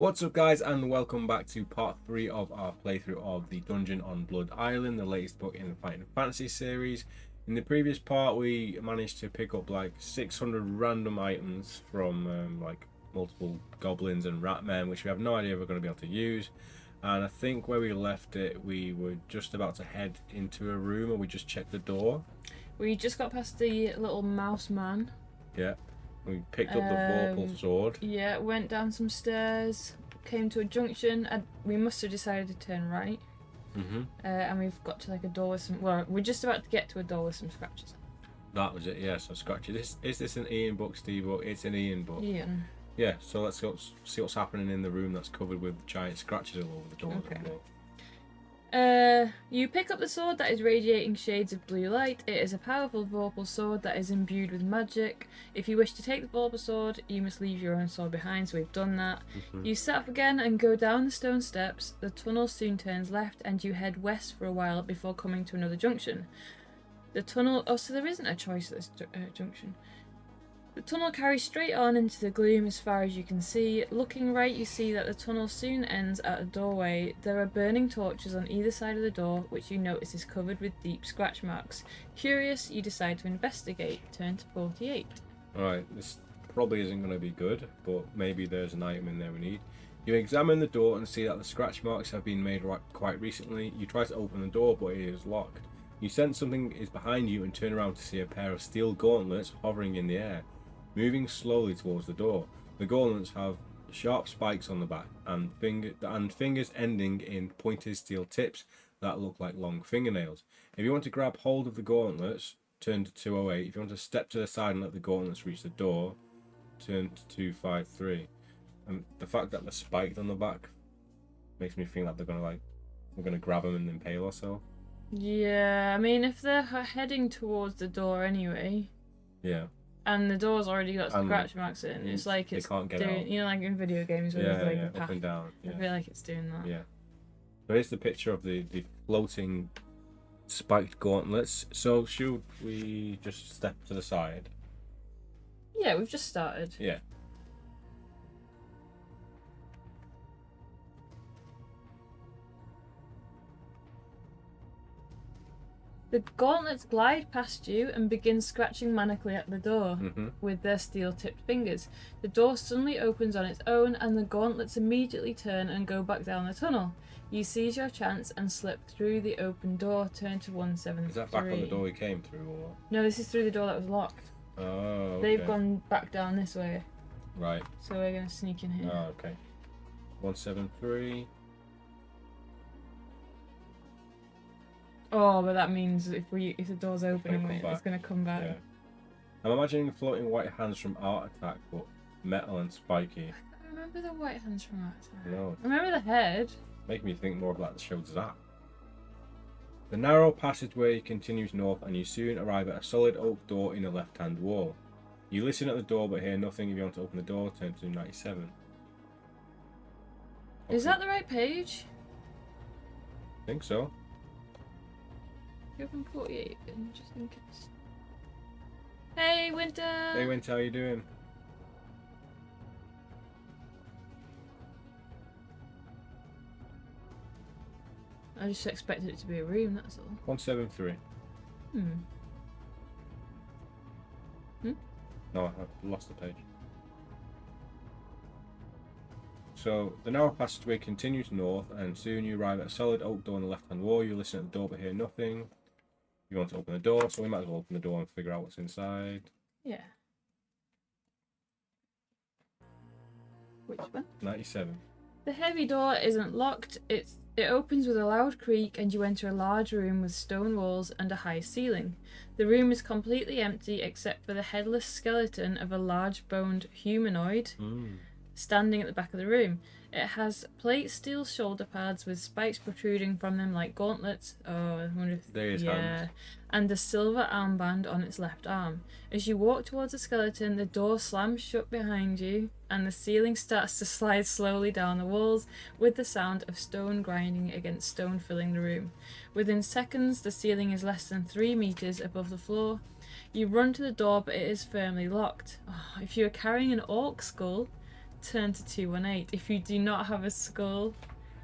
What's up guys, and welcome back to part 3 of our playthrough of the Dungeon on Blood Island, the latest book in the Fighting Fantasy series. In the previous part we managed to pick up like 600 random items from like multiple goblins and rat men, which we have no idea if we're going to be able to use. And I think where we left it, we were just about to head into a room, or we just checked the door. We just got past the little mouse man. Yeah. We picked up the Vorpal sword. Yeah, went down some stairs, came to a junction. We must have decided to turn right. And we've got to like a door with some. Well, we're just about to get to a door with some scratches. That was it. Yeah. So scratches. Is this an Ian book, Steve? Or it's an Ian book. Ian. Yeah. So let's go see what's happening in the room that's covered with giant scratches all over the door. Okay. You pick up the sword that is radiating shades of blue light. It is a powerful Vorpal sword that is imbued with magic. If you wish to take the Vorpal sword, you must leave your own sword behind, so we've done that. You set off again and go down the stone steps. The tunnel soon turns left and you head west for a while before coming to another junction. The tunnel... Oh, so there isn't a choice at this junction. The tunnel carries straight on into the gloom as far as you can see. Looking right, you see that the tunnel soon ends at a doorway. There are burning torches on either side of the door, which you notice is covered with deep scratch marks. Curious, you decide to investigate. Turn to 48. Alright, this probably isn't going to be good, but maybe there's an item in there we need. You examine the door and see that the scratch marks have been made quite recently. You try to open the door, but it is locked. You sense something is behind you and turn around to see a pair of steel gauntlets hovering in the air, moving slowly towards the door. The gauntlets have sharp spikes on the back and fingers ending in pointed steel tips that look like long fingernails. If you want to grab hold of the gauntlets, turn to 208. If you want to step to the side and let the gauntlets reach the door, turn to 253. And the fact that they're spiked on the back makes me think that we're gonna grab them and impale ourselves. Yeah, I mean, if they're heading towards the door anyway. Yeah. And the door's already got scratch marks in. It's like it's can't get doing, out. you know, like in video games where there's like the path. Up and down. Yeah. I feel like it's doing that. Yeah. So here's the picture of the floating spiked gauntlets. So should we just step to the side? Yeah, we've just started. Yeah. The gauntlets glide past you and begin scratching manically at the door with their steel-tipped fingers. The door suddenly opens on its own and the gauntlets immediately turn and go back down the tunnel. You seize your chance and slip through the open door. Turn to 173. Is that back on the door we came through, or? No, this is through the door that was locked. Oh, okay. They've gone back down this way. Right. So we're going to sneak in here. Oh, okay. 173. Oh, but that means if the door's open, it's going to come back. Yeah. I'm imagining floating white hands from Art Attack, but metal and spiky. I remember the white hands from Art Attack. No. I remember the head. Make me think more about the show Zap. The narrow passageway continues north and you soon arrive at a solid oak door in the left-hand wall. You listen at the door but hear nothing. If you want to open the door, turn to 97. Okay. Is that the right page? I think so. Open 48 just in case. Hey, Winter! Hey, Winter, how you doing? I just expected it to be a room, that's all. 173. No, I lost the page. So, the narrow passageway continues north, and soon you arrive at a solid oak door on the left-hand wall. You listen at the door but hear nothing. You want to open the door, so we might as well open the door and figure out what's inside. Yeah. Which one? 97. The heavy door isn't locked. It opens with a loud creak and you enter a large room with stone walls and a high ceiling. The room is completely empty except for the headless skeleton of a large boned humanoid standing at the back of the room. It has plate steel shoulder pads with spikes protruding from them like gauntlets. Oh, I wonder if... There is hands. And a silver armband on its left arm. As you walk towards the skeleton, the door slams shut behind you and the ceiling starts to slide slowly down the walls with the sound of stone grinding against stone filling the room. Within seconds, the ceiling is less than 3 meters above the floor. You run to the door, but it is firmly locked. Oh, if you are carrying an orc skull, turn to 218. If you do not have a skull,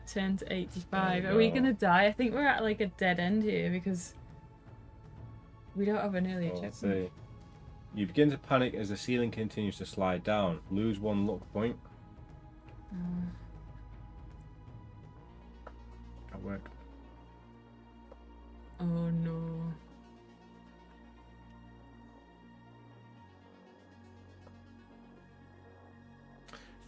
turn to 85. There you Are we go. gonna die? I think we're at like a dead end here because we don't have an earlier Let's checkpoint. see. You begin to panic as the ceiling continues to slide down. Lose 1 luck point. That work. Oh no.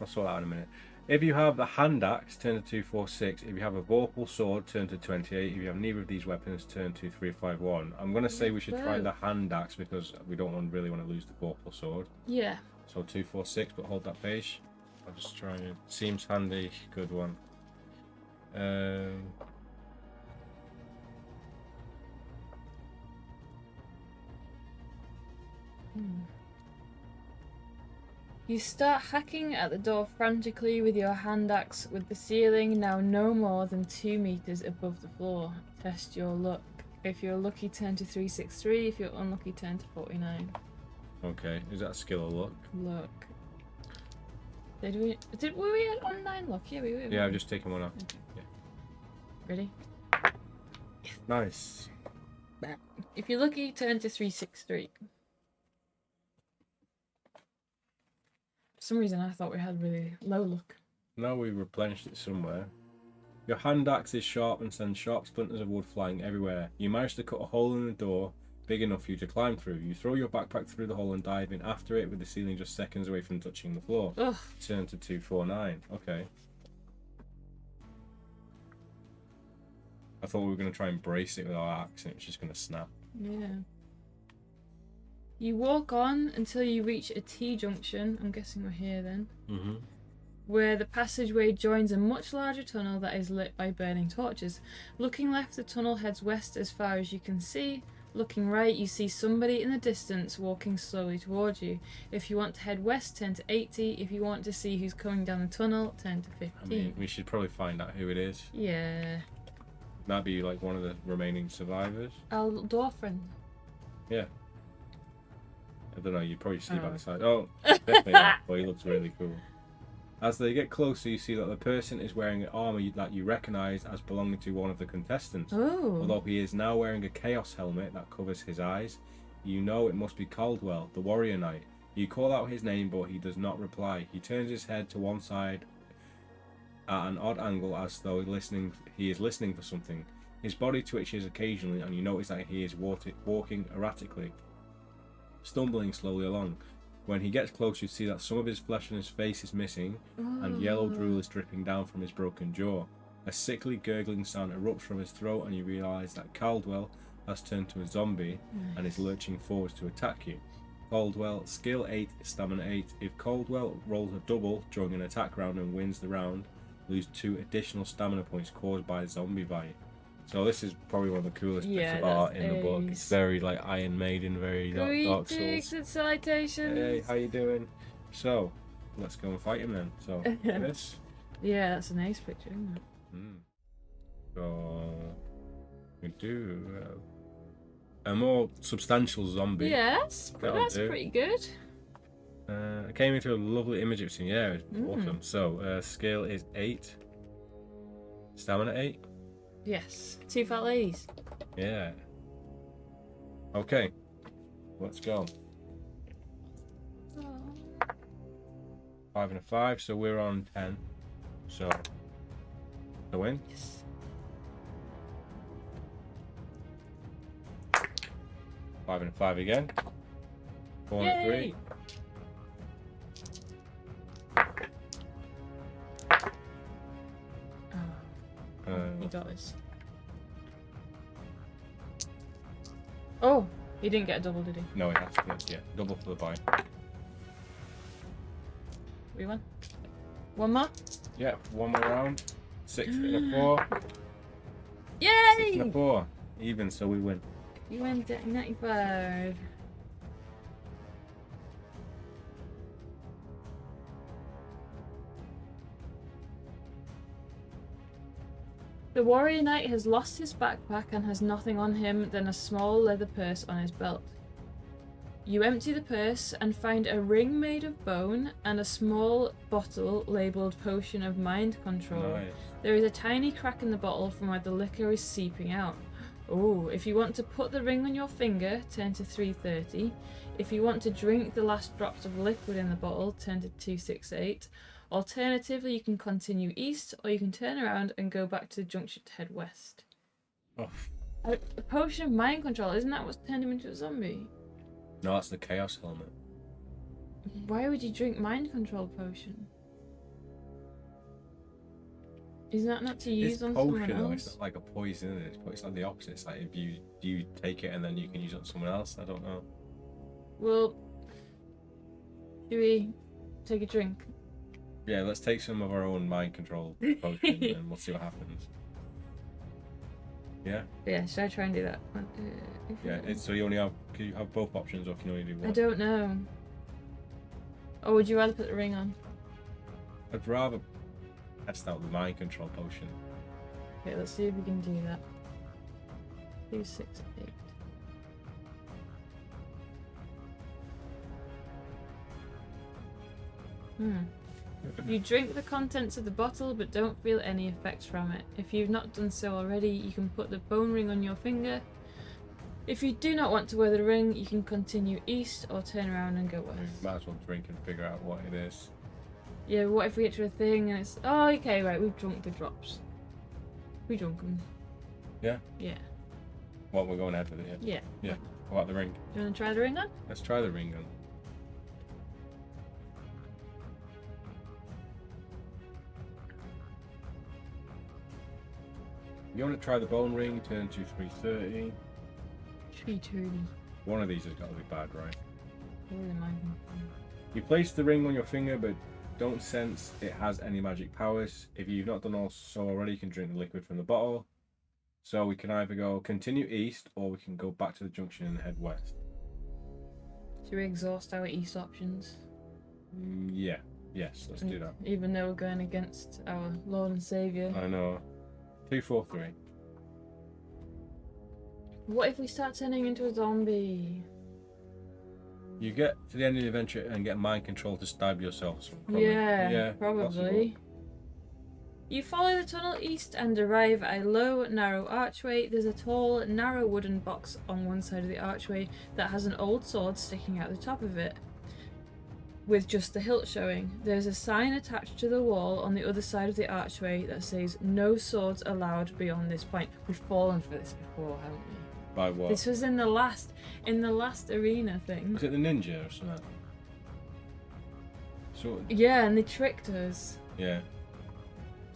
I'll sort that out in a minute. If you have the hand axe, turn to 246. If you have a vorpal sword, turn to 28. If you have neither of these weapons, turn to 351. I'm going to say we should try the hand axe because we don't really want to lose the vorpal sword. Yeah. So 246, but hold that page. I'll just try it. Seems handy. Good one. You start hacking at the door frantically with your hand axe, with the ceiling now no more than 2 meters above the floor. Test your luck. If you're lucky, turn to 363. If you're unlucky, turn to 49. Okay, is that skill or luck? Luck. Were we on 9 luck? Yeah, we were. Yeah, I've just taken one off. Okay. Yeah. Ready? Nice. If you're lucky, turn to 363. For some reason, I thought we had really low luck. Now we replenished it somewhere. Your hand axe is sharp and sends sharp splinters of wood flying everywhere. You manage to cut a hole in the door big enough for you to climb through. You throw your backpack through the hole and dive in after it, with the ceiling just seconds away from touching the floor. Ugh. Turn to 249. Okay. I thought we were going to try and brace it with our axe and it was just going to snap. Yeah. You walk on until you reach a T-junction. I'm guessing we're here then. Mm-hmm. Where the passageway joins a much larger tunnel that is lit by burning torches. Looking left, the tunnel heads west as far as you can see. Looking right, you see somebody in the distance walking slowly towards you. If you want to head west, turn to 80. If you want to see who's coming down the tunnel, turn to 15. I mean, we should probably find out who it is. Yeah. That'd be like one of the remaining survivors. Our Dorfrin. Yeah. I don't know, you probably see by the side. Oh, definitely not, but he looks really cool. As they get closer, you see that the person is wearing an armor that you recognise as belonging to one of the contestants. Oh. Although he is now wearing a chaos helmet that covers his eyes, you know it must be Caldwell, the warrior knight. You call out his name, but he does not reply. He turns his head to one side at an odd angle as though he is listening for something. His body twitches occasionally, and you notice that he is walking erratically, stumbling slowly along. When he gets close, you see that some of his flesh and his face is missing, and yellow drool is dripping down from his broken jaw. A sickly gurgling sound erupts from his throat, and you realise that Caldwell has turned to a zombie and is lurching forwards to attack you. Caldwell, skill 8, stamina 8. If Caldwell rolls a double during an attack round and wins the round, lose 2 additional stamina points caused by a zombie bite. So this is probably one of the coolest bits of art in the book. It's very like Iron Maiden, very Dark Souls. Greetings and salutations. Hey, how you doing? So, let's go and fight him then. So, this. Yeah, that's an ace picture, isn't it? So, we do have a more substantial zombie. Yes, but that's pretty good. I came into a lovely image of him. Yeah, it's awesome. So, skill is 8. Stamina 8. Yes, 2 fat ladies. Yeah. Okay, let's go. 5 and a 5, so we're on 10. So, the win. Yes. 5 and a 5 again. 4 and a 3. You got this. Oh, he didn't get a double, did he? No, he has to get, yeah, double for the buy. We won. One more? Yeah, one more round. 6 and a 4. Yay! 6 and a 4. Even, so we win. You went at 95. The warrior knight has lost his backpack and has nothing on him than a small leather purse on his belt. You empty the purse and find a ring made of bone and a small bottle labelled Potion of Mind Control. Nice. There is a tiny crack in the bottle from where the liquor is seeping out. Oh, if you want to put the ring on your finger, turn to 330. If you want to drink the last drops of liquid in the bottle, turn to 268. Alternatively, you can continue east, or you can turn around and go back to the junction to head west. Oh. A potion of mind control, isn't that what's turned him into a zombie? No, that's the Chaos Helmet. Why would you drink mind control potion? Isn't that not to use It's on potion, someone though. else? It's not like a poison, is it? It's like the opposite. It's like if you take it and then you can use it on someone else. I don't know. Well, should we take a drink? Yeah, let's take some of our own mind control potion and we'll see what happens. Yeah? Yeah, should I try and do that? Yeah, so you only have, can you have both options or can you only do one? I don't know. Or would you rather put the ring on? I'd rather test out the mind control potion. Okay, let's see if we can do that. 268. You drink the contents of the bottle but don't feel any effects from it. If you've not done so already, you can put the bone ring on your finger. If you do not want to wear the ring, you can continue east or turn around and go west. Might as well drink and figure out what it is. Yeah, what if we get to a thing and it's... Oh, okay, right, we've drunk the drops. We drunk them. Yeah? Yeah. What, we're going ahead with it, Yeah. Yeah. What about the ring? Do you want to try the ring on? Let's try the ring on. You want to try the bone ring, turn to 330. 330. One of these has got to be bad, right? Really mind. You place the ring on your finger, but don't sense it has any magic powers. If you've not done so already, you can drink the liquid from the bottle. So we can either go continue east, or we can go back to the junction and head west. Should we exhaust our east options? Yeah. Yes, let's do that. Even though we're going against our Lord and Saviour. I know. 243. What if we start turning into a zombie? You get to the end of the adventure and get mind control to stab yourselves. Yeah, probably. Possible. You follow the tunnel east and arrive at a low, narrow archway. There's a tall, narrow wooden box on one side of the archway that has an old sword sticking out the top of it, with just the hilt showing. There's a sign attached to the wall on the other side of the archway that says, "No swords allowed beyond this point." We've fallen for this before, haven't we? By what? This was in the last arena thing. Was it the ninja or something? So, Yeah, and they tricked us. yeah.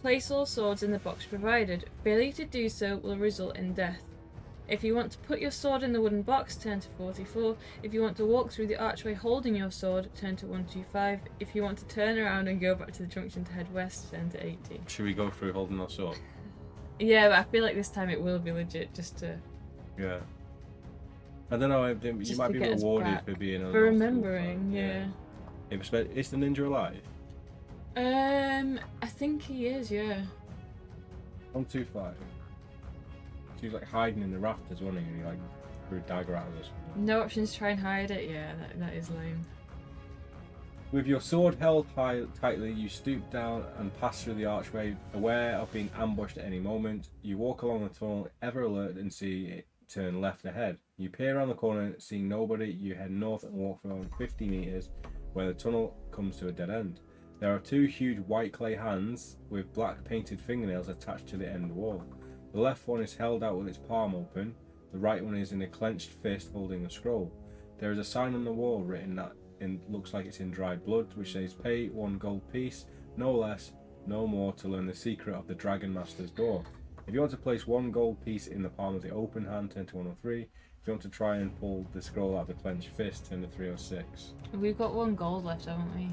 Place all swords in the box provided. Failure to do so will result in death. If you want to put your sword in the wooden box, turn to 44. If you want to walk through the archway holding your sword, turn to 125. If you want to turn around and go back to the junction to head west, turn to 80. Should we go through holding our sword? Yeah, but I feel like this time it will be legit, just to... Yeah. I don't know, you Just might to be get us rewarded back. for being a For remembering, yeah. Is the ninja alive? I think he is, yeah. 125. He was like hiding in the rafters, wasn't he? And he like threw a dagger at us. No options to try and hide it? Yeah, that is lame. With your sword held tightly, you stoop down and pass through the archway, aware of being ambushed at any moment. You walk along the tunnel, ever alert, and see it turn left ahead. You peer around the corner, seeing nobody. You head north and walk for around 50 meters, where the tunnel comes to a dead end. There are two huge white clay hands with black painted fingernails attached to the end wall. The left one is held out with its palm open. The right one is in a clenched fist holding a scroll. There is a sign on the wall written that looks like it's in dried blood, which says, "Pay 1 gold piece, no less, no more, to learn the secret of the Dragon Master's door." If you want to place 1 gold piece in the palm of the open hand, turn to 103. If you want to try and pull the scroll out of the clenched fist, turn to 306. We've got 1 gold left, haven't we?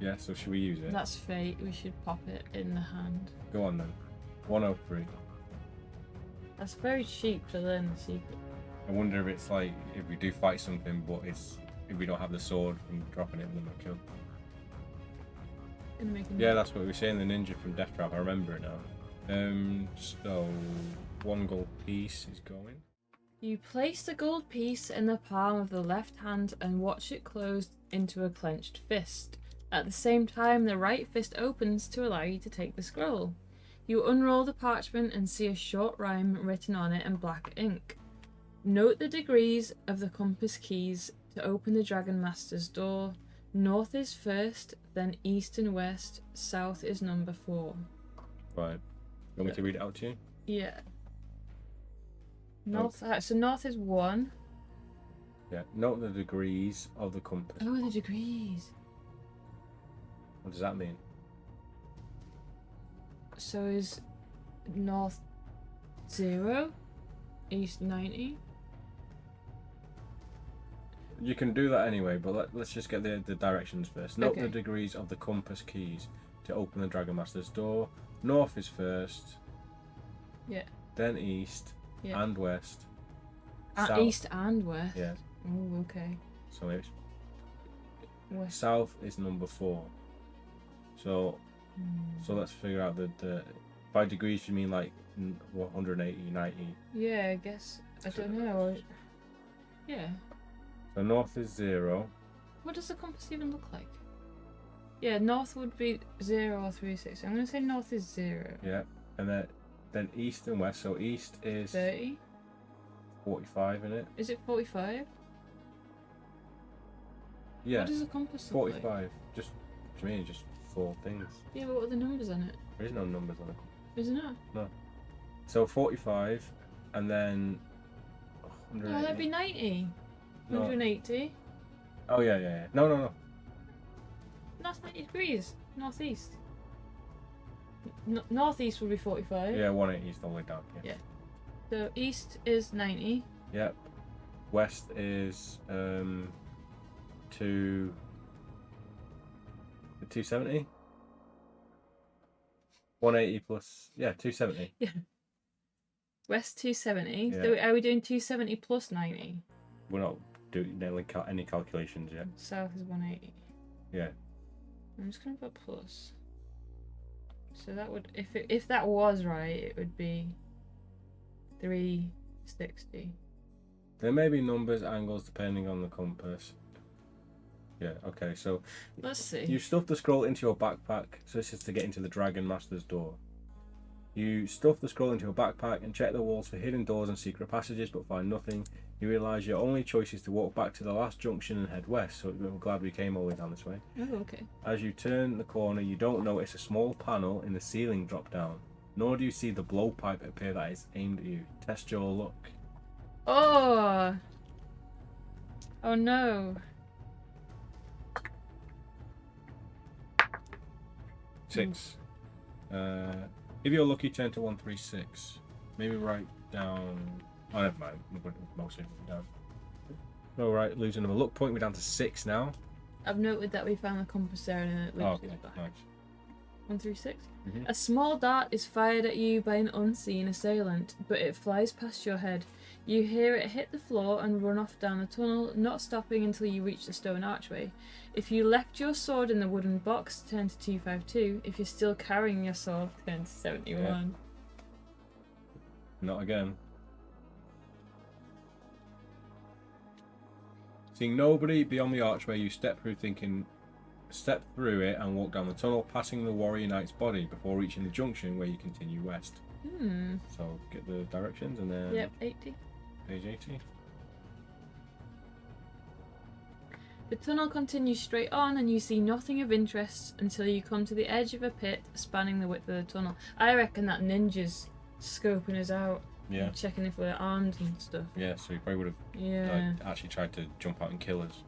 Yeah, so should we use it? That's fate. We should pop it in the hand. Go on then. 103. That's very cheap to learn the secret. I wonder if it's like, if we do fight something, but if we don't have the sword from dropping it, then we're killed. Gonna make a Yeah, that's what we were saying, the ninja from Death Trap, I remember it now. So 1 gold piece is going. You place the gold piece in the palm of the left hand and watch it close into a clenched fist. At the same time, the right fist opens to allow you to take the scroll. You unroll the parchment and see a short rhyme written on it in black ink. Note the degrees of the compass keys to open the Dragon Master's door. North is first, then east and west. South is number 4. Right. You want me to read it out to you? Yeah. North. So north is 1. Yeah. Note the degrees of the compass. Oh, the degrees. What does that mean? So is north 0, east 90? You can do that anyway, but let's just get the directions first. Note Okay. the degrees of the compass keys to open the Dragon Master's door. North is first. Yeah. Then east Yeah. and west. East and west? Yeah. Oh, okay. So it's West. south is number 4. So let's figure out the by degrees you mean like 180, 90. Yeah, I guess. I don't know. Yeah. So north is 0. What does the compass even look like? Yeah, north would be 0 or 360. I'm going to say north is 0. Yeah. And then east and west. So east is 30? 45 in it. Is it 45? Yeah. What does the compass look like? 45. Just to me, just 4 things. Yeah, but what are the numbers on it? There is no numbers on it. Isn't it? No. So 45, and then 180. No, that'd be 90. No. 180. Oh yeah. No. That's 90 degrees. Northeast. Northeast would be 45. Yeah, 180 is the way down. Yeah. Yeah. So east is 90. Yep. West is 270. 180 plus 270. Yeah. West 270. Yeah. So are we doing 270 plus 90? We're not doing any calculations yet. South is 180. Yeah. I'm just gonna put plus. So that would, if that was right, it would be 360. There may be numbers, angles depending on the compass. Yeah. Okay. So Let's see. you stuff the scroll into your backpack. So this is to get into the Dragon Master's door. You stuff the scroll into your backpack and check the walls for hidden doors and secret passages, but find nothing. You realise your only choice is to walk back to the last junction and head west, so I'm glad we came all the way down this way. Oh, okay. As you turn the corner, you don't notice a small panel in the ceiling drop down, nor do you see the blowpipe appear that is aimed at you. Test your luck. Oh! Oh no. 6. If you're lucky, turn to 136. Maybe write down. Oh, never mind. We're going to mostly down. All right, losing another luck point. We're down to 6 now. I've noted that we found the compass there and it loops Okay, us back. nice. 136. Mhm. A small dart is fired at you by an unseen assailant, but it flies past your head. You hear it hit the floor and run off down the tunnel, not stopping until you reach the stone archway. If you left your sword in the wooden box, turn to 252. If you're still carrying your sword, turn to 71. Not again. Seeing nobody beyond the archway, you step through it and walk down the tunnel, passing the warrior knight's body before reaching the junction where you continue west. So get the directions and then Yep, 80. page 80. The tunnel continues straight on and you see nothing of interest until you come to the edge of a pit spanning the width of the tunnel. I reckon that ninja's scoping us out. Yeah. And checking if we're armed and stuff. Yeah, so he probably would have Yeah. actually tried to jump out and kill us.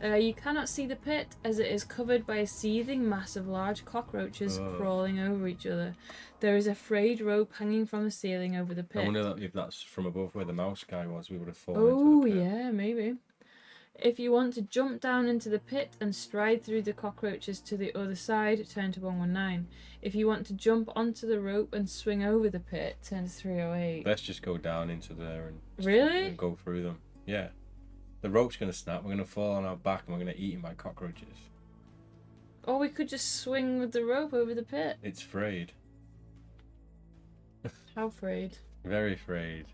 You cannot see the pit as it is covered by a seething mass of large cockroaches crawling over each other. There is a frayed rope hanging from the ceiling over the pit. I wonder if that's from above where the mouse guy was, we would have fallen Oh, into the pit. yeah, maybe. If you want to jump down into the pit and stride through the cockroaches to the other side, turn to 119. If you want to jump onto the rope and swing over the pit, turn to 308. Let's just go down into there and Really? and go through them. Yeah. The rope's going to snap, we're going to fall on our back and we're going to eat him by cockroaches. Or we could just swing with the rope over the pit. It's frayed. How afraid? Very frayed.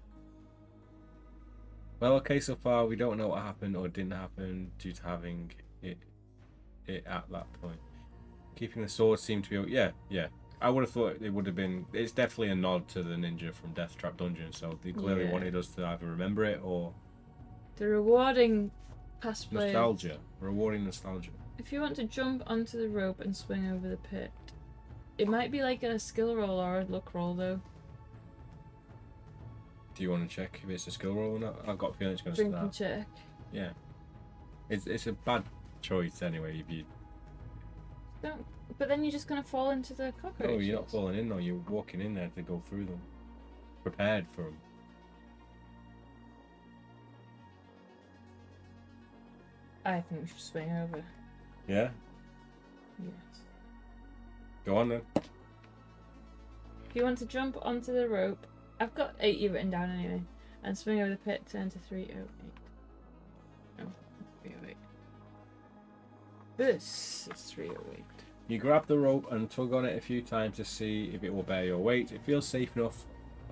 Well, okay, so far we don't know what happened or didn't happen due to having it at that point. Keeping the sword seemed to be... Yeah. I would have thought it would have been... It's definitely a nod to the ninja from Death Trap Dungeon, so they clearly wanted us to either remember it or... The rewarding past players. Nostalgia. Rewarding nostalgia. If you want to jump onto the rope and swing over the pit, it might be like a skill roll or a luck roll, though. Do you want to check if it's a skill roll or not? I've got a feeling it's going to say that. Drink and check. Yeah. It's a bad choice anyway if you... Don't. But then you're just going to fall into the cockroaches. No, you're not falling in though. You're walking in there to go through them. Prepared for them. I think we should swing over. Yeah? Yes. Go on then. If you want to jump onto the rope, I've got 80 written down anyway, and swing over the pit, turn to 308. No, 308. This is 308. You grab the rope and tug on it a few times to see if it will bear your weight. It feels safe enough.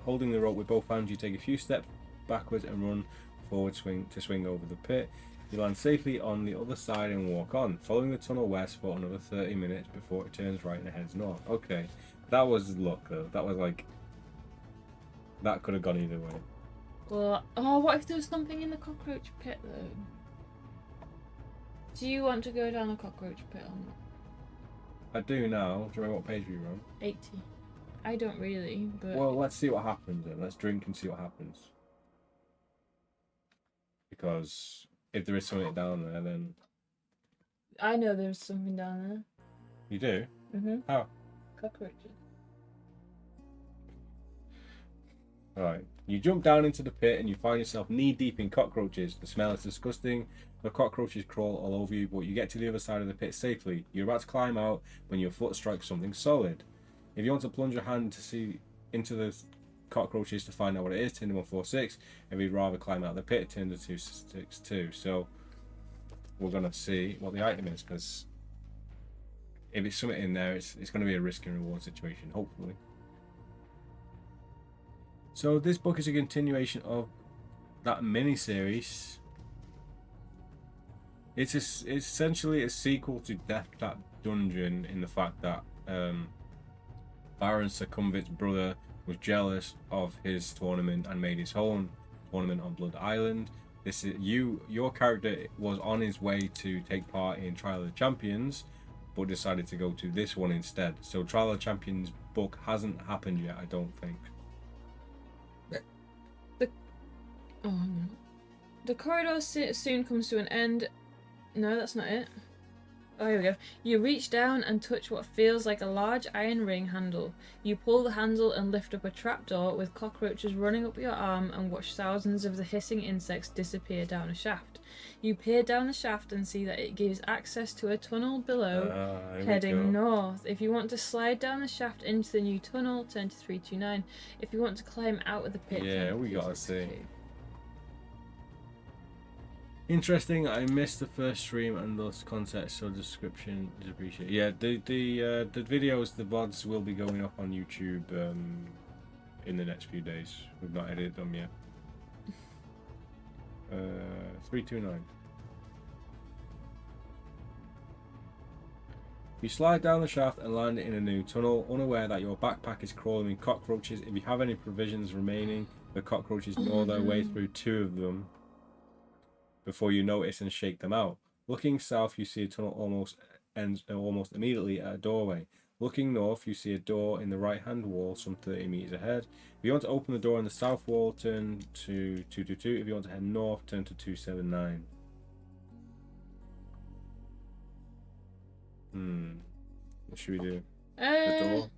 Holding the rope with both hands, you take a few steps backwards and run forward to swing over the pit. You land safely on the other side and walk on, following the tunnel west for another 30 minutes before it turns right and heads north. Okay, that was luck though. That was like... That could have gone either way. Well, oh, what if there was something in the cockroach pit though? Do you want to go down the cockroach pit or not? I do now. Do you remember what page we were on? 80. I don't really, but... Well, let's see what happens then. Let's drink and see what happens. Because if there is something down there, then... I know there's something down there. You do? Mm-hmm. How? Cockroaches. Alright. You jump down into the pit and you find yourself knee-deep in cockroaches. The smell is disgusting. The cockroaches crawl all over you, but you get to the other side of the pit safely. You're about to climb out when your foot strikes something solid. If you want to plunge your hand to see into the cockroaches to find out what it is, turn to 146. If you'd rather climb out of the pit, turn to 262. So we're going to see what the item is, because if it's something in there, it's going to be a risk and reward situation, hopefully. So this book is a continuation of that mini-series. It's essentially a sequel to Death Trap Dungeon in the fact that Baron Succumbit's brother was jealous of his tournament and made his own tournament on Blood Island. This is your character was on his way to take part in Trial of the Champions, but decided to go to this one instead. So Trial of the Champions book hasn't happened yet, I don't think. The corridor soon comes to an end. No, that's not it. Oh, here we go. You reach down and touch what feels like a large iron ring handle. You pull the handle and lift up a trapdoor with cockroaches running up your arm and watch thousands of the hissing insects disappear down a shaft. You peer down the shaft and see that it gives access to a tunnel below, heading north. If you want to slide down the shaft into the new tunnel, turn to 329. If you want to climb out of the pit, yeah, we gotta see. Interesting. I missed the first stream and thus context, so description is appreciated. Yeah, the videos, the VODs will be going up on YouTube in the next few days. We've not edited them yet. 329. You slide down the shaft and land in a new tunnel, unaware that your backpack is crawling with cockroaches. If you have any provisions remaining, the cockroaches gnaw their way through 2 of them before you notice and shake them out. Looking south, you see a tunnel almost ends almost immediately at a doorway. Looking north, you see a door in the right-hand wall some 30 meters ahead. If you want to open the door in the south wall, turn to 222. If you want to head north, turn to 279. What should we do? The door?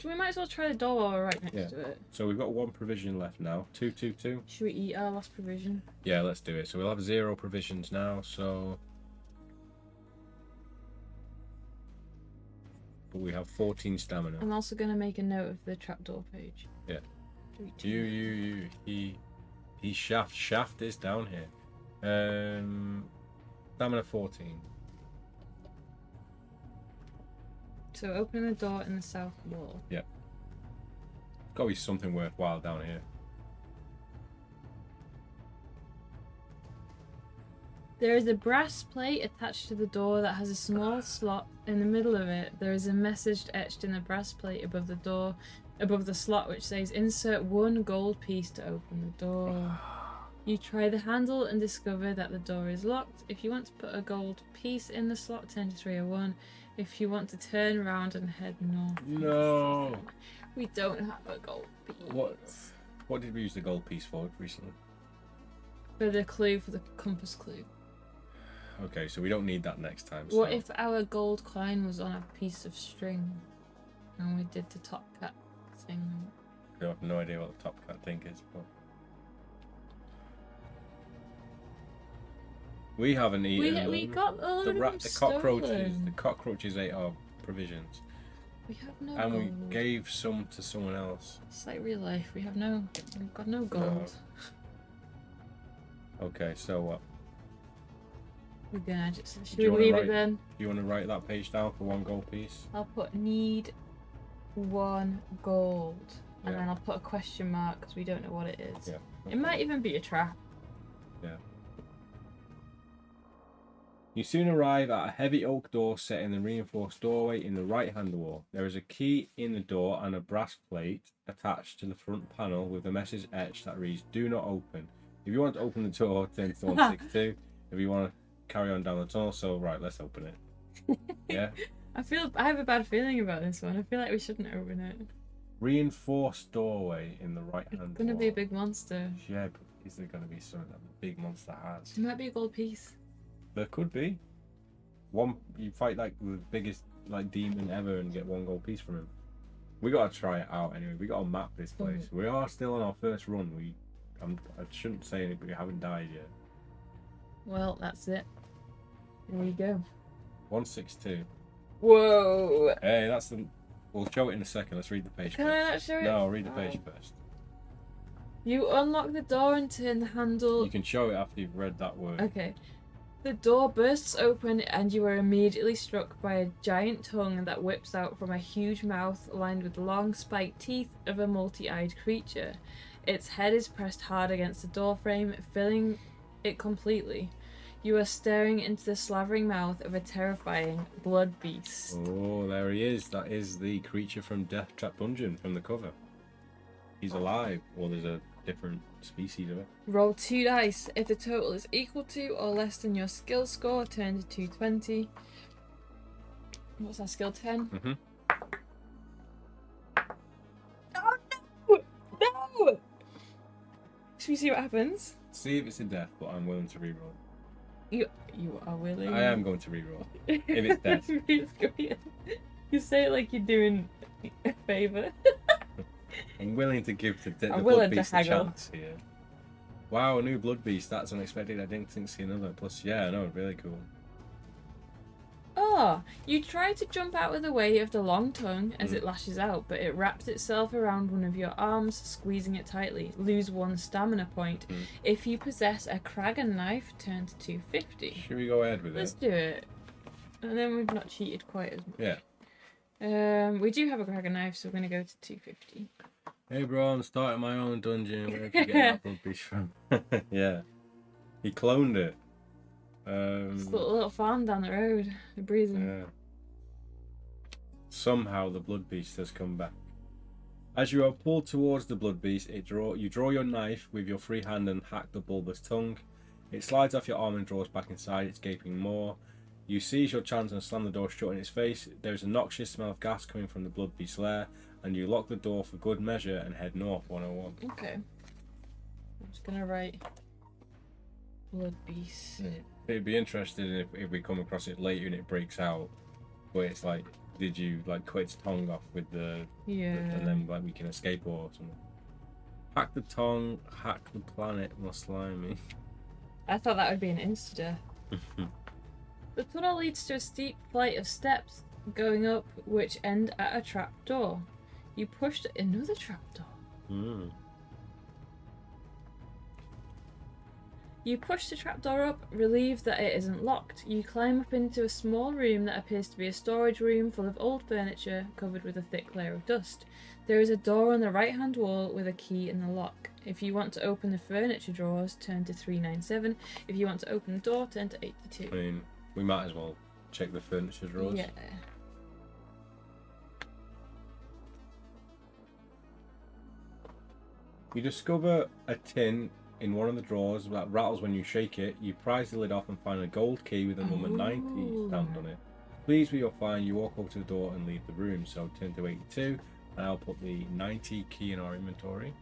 We might as well try the door while we're right next to it. So we've got 1 provision left now. 222. Should we eat our last provision? Yeah, let's do it. So we'll have 0 provisions now, so... But we have 14 stamina. I'm also going to make a note of the trapdoor page. Yeah. He shaft is down here. Stamina 14. So open the door in the south wall. Yeah. Got to be something worthwhile down here. There is a brass plate attached to the door that has a small slot in the middle of it. There is a message etched in the brass plate above the door, above the slot, which says, "Insert 1 gold piece to open the door." You try the handle and discover that the door is locked. If you want to put a gold piece in the slot, turn to 301. If you want to turn around and head north. No. We don't have a gold piece. What did we use the gold piece for recently? For the clue, for the compass clue. Okay, so we don't need that next time. What if our gold coin was on a piece of string and we did the top cat thing? I have no idea what the top cat thing is, but we haven't eaten. We got all of them the cockroaches. stolen. The cockroaches ate our provisions, We have no and gold. we gave some to someone else. It's like real life. We've got no gold. Okay, so what? We're gonna just. Should Do you we wanna leave write- it then? Do you want to write that page down for 1 gold piece? I'll put need 1 gold, and Yeah. then I'll put a question mark because we don't know what it is. Yeah. It might even be a trap. Yeah. You soon arrive at a heavy oak door set in the reinforced doorway in the right-hand wall. There is a key in the door and a brass plate attached to the front panel with a message etched that reads, "Do not open." If you want to open the door, turn to 162. If you want to carry on down the tunnel, so right, let's open it. Yeah. I have a bad feeling about this one. I feel like we shouldn't open it. Reinforced doorway in the right-hand It's gonna wall. be a big monster. Yeah, but is there going to be something that the big monster has? It might be a gold piece. There could be. You fight like the biggest like demon ever and get 1 gold piece from him. We gotta try it out anyway. We gotta map this place. We are still on our first run. I shouldn't say anything, but we haven't died yet. Well, that's it. There we go. 162. Whoa! Hey, that's the. We'll show it in a second. Let's read the page Can I first. not show it? No, I'll read the Oh. page first. You unlock the door and turn the handle. You can show it after you've read that word. Okay. The door bursts open and you are immediately struck by a giant tongue that whips out from a huge mouth lined with long spiked teeth of a multi-eyed creature. Its head is pressed hard against the door frame, filling it completely. You are staring into the slavering mouth of a terrifying blood beast. Oh, there he is. That is the creature from Death Trap Dungeon from the cover. He's alive, or there's a different species of it. Roll 2 dice. If the total is equal to or less than your skill score, turn to 220. What's that skill? 10? Mm-hmm. Oh no! No! Should we see what happens? See if it's a death, but I'm willing to reroll. You are willing. I am going to reroll. If it's death. It's great. You say it like you're doing a favour. I'm willing to give the I'm Blood willing to Beast a haggle. chance here. Wow, a new Blood Beast. That's unexpected. I didn't think see another. Plus, yeah, no, really cool. Oh, you try to jump out of the way of the long tongue as it lashes out, but it wraps itself around one of your arms, squeezing it tightly. Lose 1 stamina point. If you possess a Kragan knife, turn to 250. Should we go ahead with Let's it? do it. And then we've not cheated quite as much. Yeah. We do have a Kragan knife, so we're going to go to 250. Hey, bro, I'm starting my own dungeon. Where'd you get that Blood Beast from? Yeah. He cloned it. It's a little farm down the road. They're breathing. Yeah. Somehow the Blood Beast has come back. As you are pulled towards the Blood Beast, you draw your knife with your free hand and hack the bulbous tongue. It slides off your arm and draws back inside, it's gaping more. You seize your chance and slam the door shut in its face. There is a noxious smell of gas coming from the Blood Beast's lair, and you lock the door for good measure and head north 101. Okay. I'm just going to write Blood Beast. It'd be interesting if we come across it later and it breaks out, but it's like, did you like cut its tongue off with the Yeah. and then like we can escape or something. Hack the tongue, hack the planet, more slimy. I thought that would be an insta-death. The tunnel leads to a steep flight of steps going up, which end at a trap door. You pushed another trap door. You push the trapdoor up, relieved that it isn't locked. You climb up into a small room that appears to be a storage room full of old furniture covered with a thick layer of dust. There is a door on the right-hand wall with a key in the lock. If you want to open the furniture drawers, turn to 397. If you want to open the door, turn to 82. I mean, we might as well check the furniture drawers. Yeah. You discover a tin in one of the drawers that rattles when you shake it. You prise the lid off and find a gold key with a number 90 stamped on it. Pleased with your find, you walk over to the door and leave the room. So turn to 82, and I'll put the 90 key in our inventory.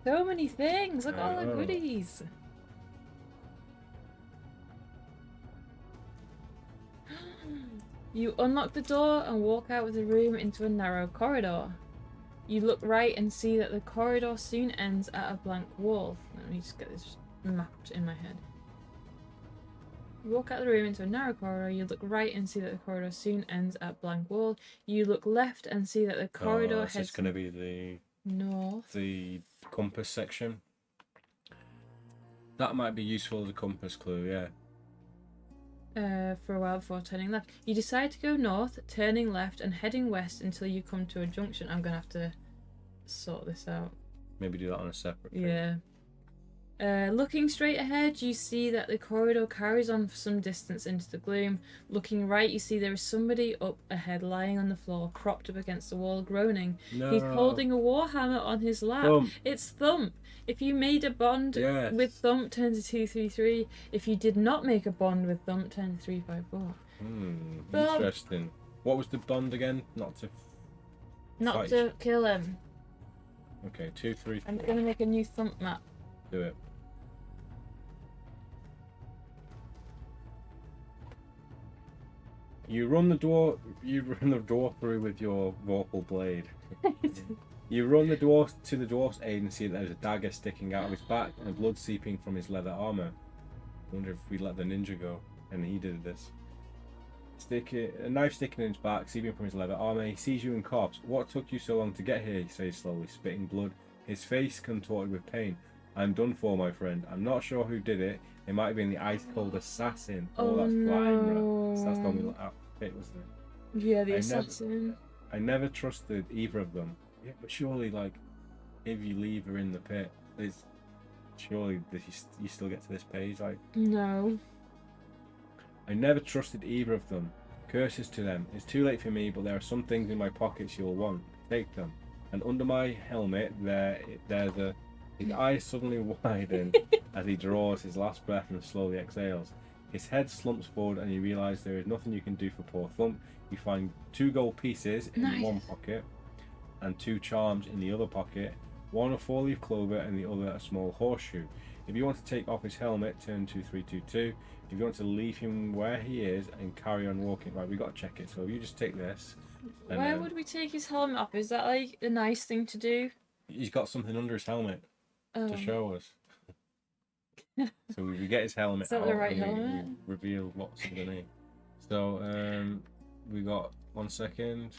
So many things! Look at all the goodies! You unlock the door and walk out of the room into a narrow corridor. You look right and see that the corridor soon ends at a blank wall. Let me just get this mapped in my head. You walk out of the room into a narrow corridor. You look right and see that the corridor soon ends at a blank wall. You look left and see that the corridor heads... It's going to be the... north. The compass section. That might be useful as a compass clue, yeah. For a while before turning left. You decide to go north, turning left and heading west until you come to a junction. I'm going to have to sort this out. Maybe do that on a separate thing. Yeah. Looking straight ahead, you see that the corridor carries on for some distance into the gloom. Looking right, you see there is somebody up ahead lying on the floor, propped up against the wall, groaning. No. He's holding a warhammer on his lap. Thump. It's Thump. If you made a bond with Thump, turn to 233. If you did not make a bond with Thump, turn to 354. Interesting. What was the bond again? Not to kill him. Okay, 233. I'm going to make a new Thump map. Do it. You run the door through with your vorpal blade. You run the dwarf to the dwarf's aid and see that there's a dagger sticking out of his back and blood seeping from his leather armor. I wonder if we let the ninja go and he did this. A knife sticking in his back, seeping from his leather armor. He sees you and coughs. What took you so long to get here? He says slowly, spitting blood. His face contorted with pain. I'm done for, my friend. I'm not sure who did it. It might have been the ice-cold assassin. Oh, that's no. That's normally what it wasn't it? Yeah, the assassin. I never trusted either of them. Yeah, but surely, like, if you leave her in the pit, surely you still get to this page, like... No. I never trusted either of them. Curses to them. It's too late for me, but there are some things in my pockets you'll want. Take them. And under my helmet, his eyes suddenly widen as he draws his last breath and slowly exhales. His head slumps forward and you realise there is nothing you can do for poor Thump. You find 2 gold pieces in one pocket and 2 charms in the other pocket, one a 4-leaf clover and the other a small horseshoe. If you want to take off his helmet, turn to 322. If you want to leave him where he is and carry on walking, right, we got to check it. So if you just take this. Why would we take his helmet off? Is that like a nice thing to do? He's got something under his helmet to show us. So we get his helmet. Is that out the right and helmet? we reveal what's underneath. So we got 1 second.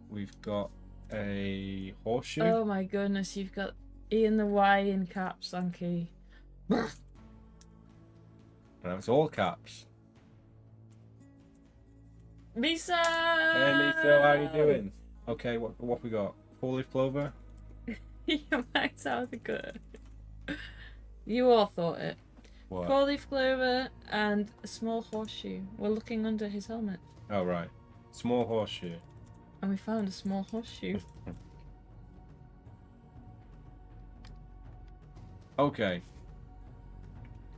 We've got a horseshoe. Oh my goodness, you've got Ian the Y in caps, Anki. And it's all caps. Misa! Hey Misa, how you doing? Okay, what we got? 4-leaf clover? Your max sounds good. You all thought it. What? 4-leaf clover and a small horseshoe. We're looking under his helmet. Oh right. Small horseshoe. And we found a small horseshoe. Okay.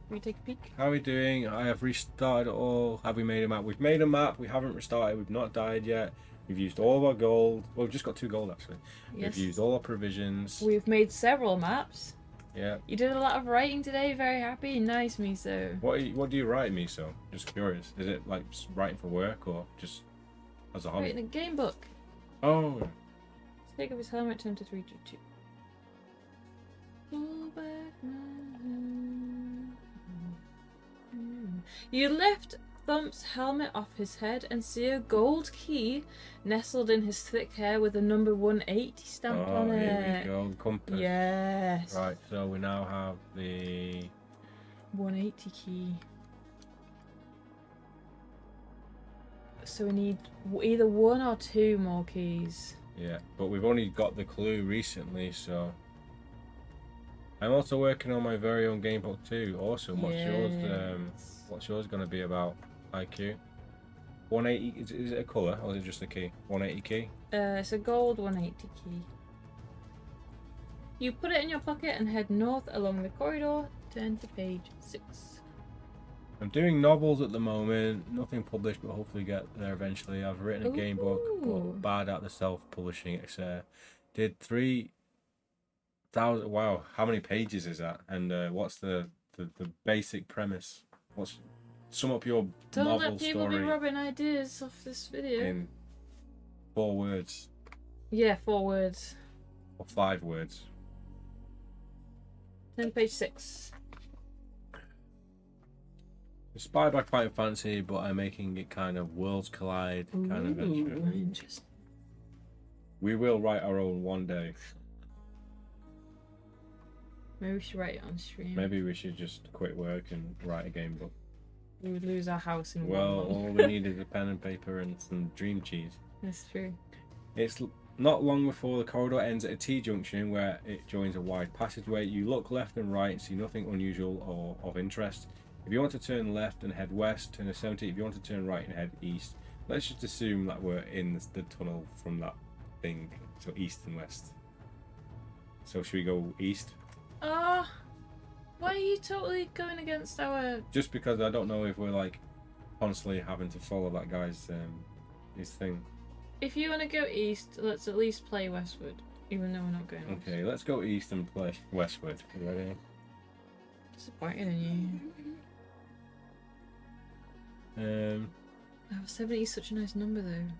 Can we take a peek? How are we doing? I have restarted it all. Have we made a map? We've made a map. We haven't restarted. We've not died yet. We've used all of our gold. Well, we've just got 2 gold actually. Yes. We've used all our provisions. We've made several maps. Yeah. You did a lot of writing today. Very happy. Nice, Miso. What do you write, Miso? Just curious. Is it like writing for work or just as a hobby? Writing a game book. Oh. Let's take off his helmet. Turn to 322. Pull back my hand. You left Thump's helmet off his head and see a gold key nestled in his thick hair with the number 180 stamped on it. Here we go, compass. Yes. Right, so we now have the 180 key. So we need either 1 or 2 more keys. Yeah, but we've only got the clue recently, so I'm also working on my very own game book too. Awesome. What's yours gonna be about? IQ 180. Is it a colour or is it just a key? 180 key. It's a gold 180 key. You put it in your pocket and head north along the corridor. Turn to page 6. I'm doing novels at the moment, nothing published, but hopefully get there eventually. I've written a game book, but bad at the self-publishing. It's did 3,000. Wow, how many pages is that? And what's the basic premise? Sum up your Don't novel let people story be robbing ideas off this video. in 4 words Yeah, 4 words. or 5 words. Turn to page 6. Inspired by Fighting Fantasy, but I'm making it kind of worlds collide kind of venture. Interesting. We will write our own one day. Maybe we should write it on stream. Maybe we should just quit work and write a game book. We would lose our house in Well, 1 month. all we need is a pen and paper and some dream cheese. That's true. It's not long before the corridor ends at a T-junction where it joins a wide passageway. You look left and right and see nothing unusual or of interest. If you want to turn left and head west, turn to 70. If you want to turn right and head east. Let's just assume that we're in the tunnel from that thing. So east and west. So should we go east? Why are you totally going against our... Just because I don't know if we're like constantly having to follow that guy's his thing. If you want to go east, let's at least play westward, even though we're not going west. Okay, let's go east and play westward. You ready? Disappointed in you. Oh, 70 is such a nice number though.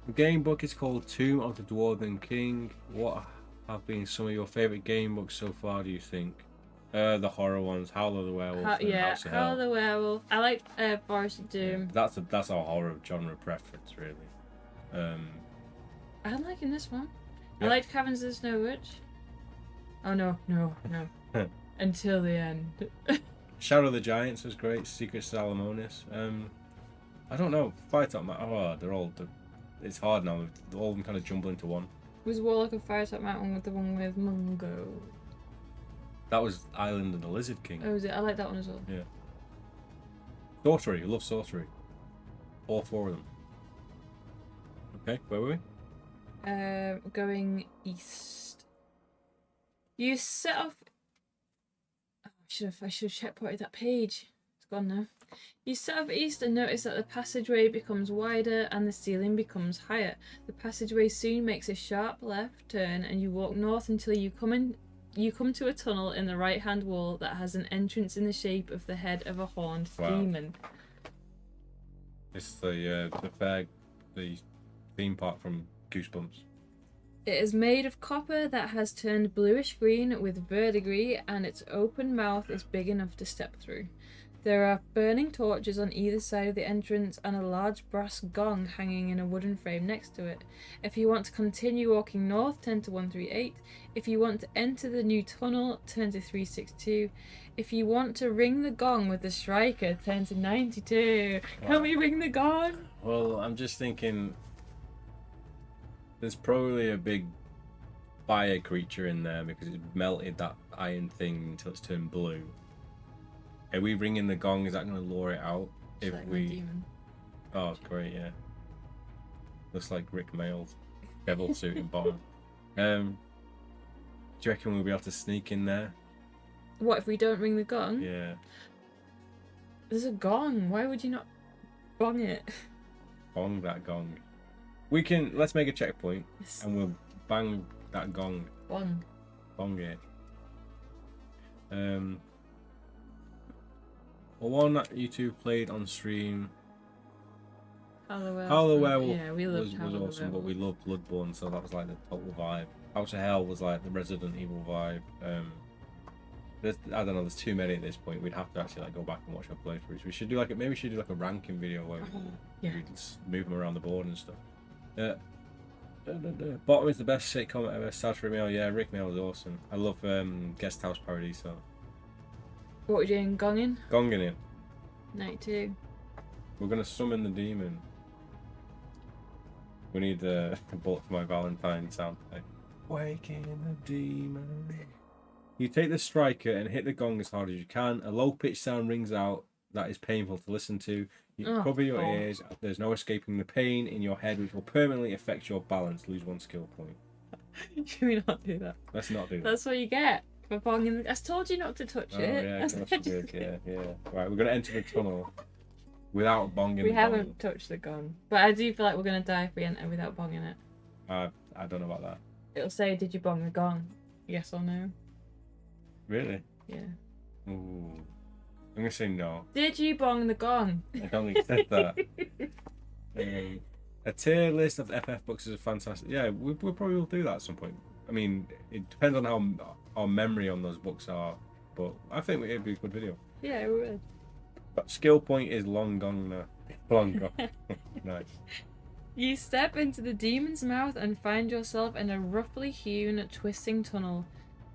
The game book is called Tomb of the Dwarven King. What have been some of your favourite game books so far, do you think? The horror ones, Howl of the Werewolf and Yeah, House of Howl Hell. of the Werewolf. I like Forest of Doom. That's our horror genre preference, really. I'm liking this one. Yeah. I liked Caverns of the Snow Witch. Oh no. Until the end. Shadow of the Giants was great. Secret Salamonis. I don't know. Fight Up Man. Oh, it's hard now. All of them kind of jumble into one. Was Warlock of Firetop Mountain with the one with Mungo? That was Island of the Lizard King. Oh, was it? I like that one as well. Yeah. Sorcery. I love sorcery. All 4 of them. Okay, where were we? Going east. You set off. Oh, I should have checkpointed that page. It's gone now. You set off east and notice that the passageway becomes wider and the ceiling becomes higher. The passageway soon makes a sharp left turn and you walk north until you come to a tunnel in the right-hand wall that has an entrance in the shape of the head of a horned demon. It's the theme park from Goosebumps. It is made of copper that has turned bluish green with verdigris, and its open mouth is big enough to step through. There are burning torches on either side of the entrance and a large brass gong hanging in a wooden frame next to it. If you want to continue walking north, turn to 138. If you want to enter the new tunnel, turn to 362. If you want to ring the gong with the striker, turn to 92. Wow. Can we ring the gong? Well, I'm just thinking there's probably a big fire creature in there because it melted that iron thing until it's turned blue. Are we ringing the gong? Is that going to lure it out? It's like my demon. Oh, great, yeah. Looks like Rick Mail's devil suit and bottom. Do you reckon we'll be able to sneak in there? What, if we don't ring the gong? Yeah. There's a gong. Why would you not gong it? Bong that gong. Let's make a checkpoint and we'll bang that gong. Gong. Bong it. Well, one that you two played on stream. Howl Howl of the Werewolf Yeah, we loved was Howl of the awesome, but Werewolf. we loved Bloodborne, so that was like the total vibe. House of Hell was like the Resident Evil vibe. I don't know. There's too many at this point. We'd have to actually like go back and watch our playthroughs. We should do like maybe we should do like a ranking video where we just move them around the board and stuff. Bottom is the best sitcom ever. Sad for Mail. Yeah, Rick Mail is awesome. I love Guest House parody. So. What are we doing? Gonging? Gonging in. 92. We're gonna summon the demon. We need a bullet for my Valentine sound effect. Waking the demon. You take the striker and hit the gong as hard as you can. A low-pitched sound rings out that is painful to listen to. You cover your ears. There's no escaping the pain in your head, which will permanently affect your balance. Lose 1 skill point. Should we not do that? Let's not do that. That's what you get for bonging. I told you not to touch it. Yeah, of course you did. Yeah. Right, we're gonna enter the tunnel without bonging. We haven't touched the gong, but I do feel like we're gonna die if we enter without bonging it. I don't know about that. It'll say, "Did you bong the gong? Yes or no?" Really? Yeah. Ooh. I'm gonna say no. Did you bong the gong? I don't think it said that. A tier list of FF books is a fantastic. Yeah, we probably will do that at some point. I mean, it depends on how our memory on those books are, but I think it'd be a good video. Yeah, we would. But skill point is long gone now. Long gone. Nice. You step into the demon's mouth and find yourself in a roughly hewn, twisting tunnel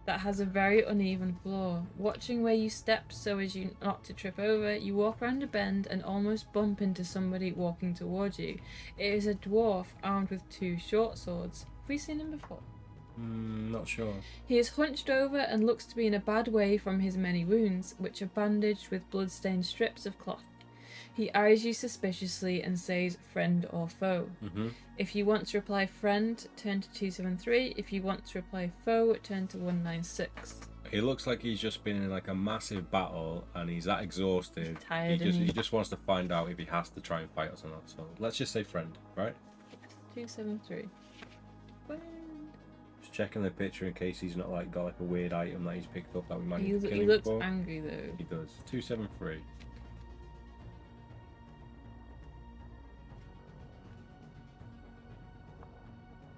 that has a very uneven floor. Watching where you step so as you not to trip over, you walk around a bend and almost bump into somebody walking towards you. It is a dwarf armed with 2 short swords. Have we seen him before? Not sure. He is hunched over and looks to be in a bad way from his many wounds, which are bandaged with blood-stained strips of cloth. He eyes you suspiciously and says friend or foe. If you want to reply friend, turn to 273. If you want to reply foe, turn to 196. He looks like he's just been in like a massive battle and he's that exhausted. He's tired. He just wants to find out if he has to try and fight us or not. So let's just say friend, right? 273. Friend. Just checking the picture in case he's not like got like a weird item that he's picked up that we might need to kill He him looks for. angry though. He does. 273.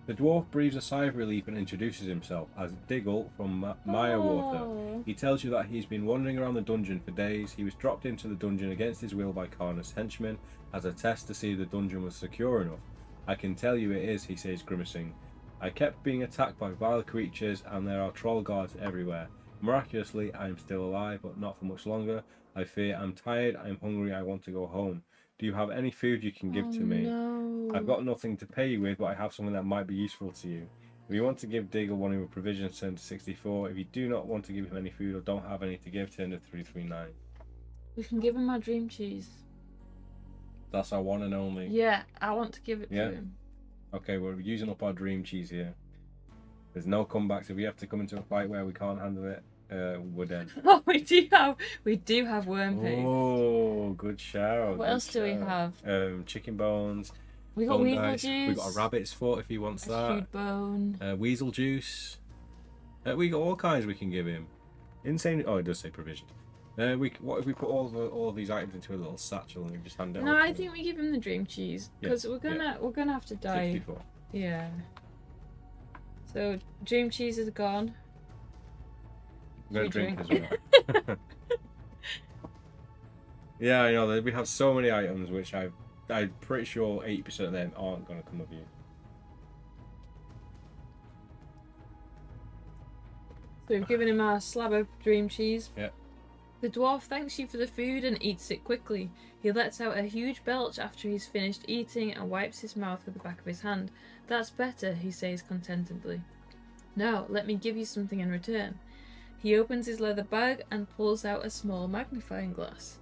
The dwarf breathes a sigh of relief and introduces himself as Diggle from Mirewater. He tells you that he's been wandering around the dungeon for days. He was dropped into the dungeon against his will by Karna's henchmen as a test to see if the dungeon was secure enough. I can tell you it is, he says, grimacing. I kept being attacked by vile creatures and there are troll guards everywhere. Miraculously, I am still alive, but not for much longer. I fear I'm tired, I'm hungry, I want to go home. Do you have any food you can give to me? No. I've got nothing to pay you with, but I have something that might be useful to you. If you want to give Diggle one of your provisions, turn to 64. If you do not want to give him any food or don't have any to give, turn to 339. We can give him our dream cheese. That's our one and only. Yeah, I want to give it to him. Okay, we're using up our dream cheese here. There's no comebacks. If we have to come into a fight where we can't handle it, we're dead. Oh, we do have worm paste. Oh, good shout. What else do we have? Chicken bones. We got weasel dice. juice. We got a rabbit's foot if he wants that. Stewed bone. Weasel juice. We got all kinds we can give him. Insane. Oh, it does say provision. What if we put all of these items into a little satchel and we just hand it? No, I think we give him the dream cheese because we're gonna have to die. 64. Yeah. So dream cheese is gone. I'm gonna drink as well. Yeah, I know. We have so many items which I'm pretty sure 80% of them aren't gonna come with you. So we've given him our slab of dream cheese. Yeah. The dwarf thanks you for the food and eats it quickly. He lets out a huge belch after he's finished eating and wipes his mouth with the back of his hand. That's better, he says contentedly. Now, let me give you something in return. He opens his leather bag and pulls out a small magnifying glass.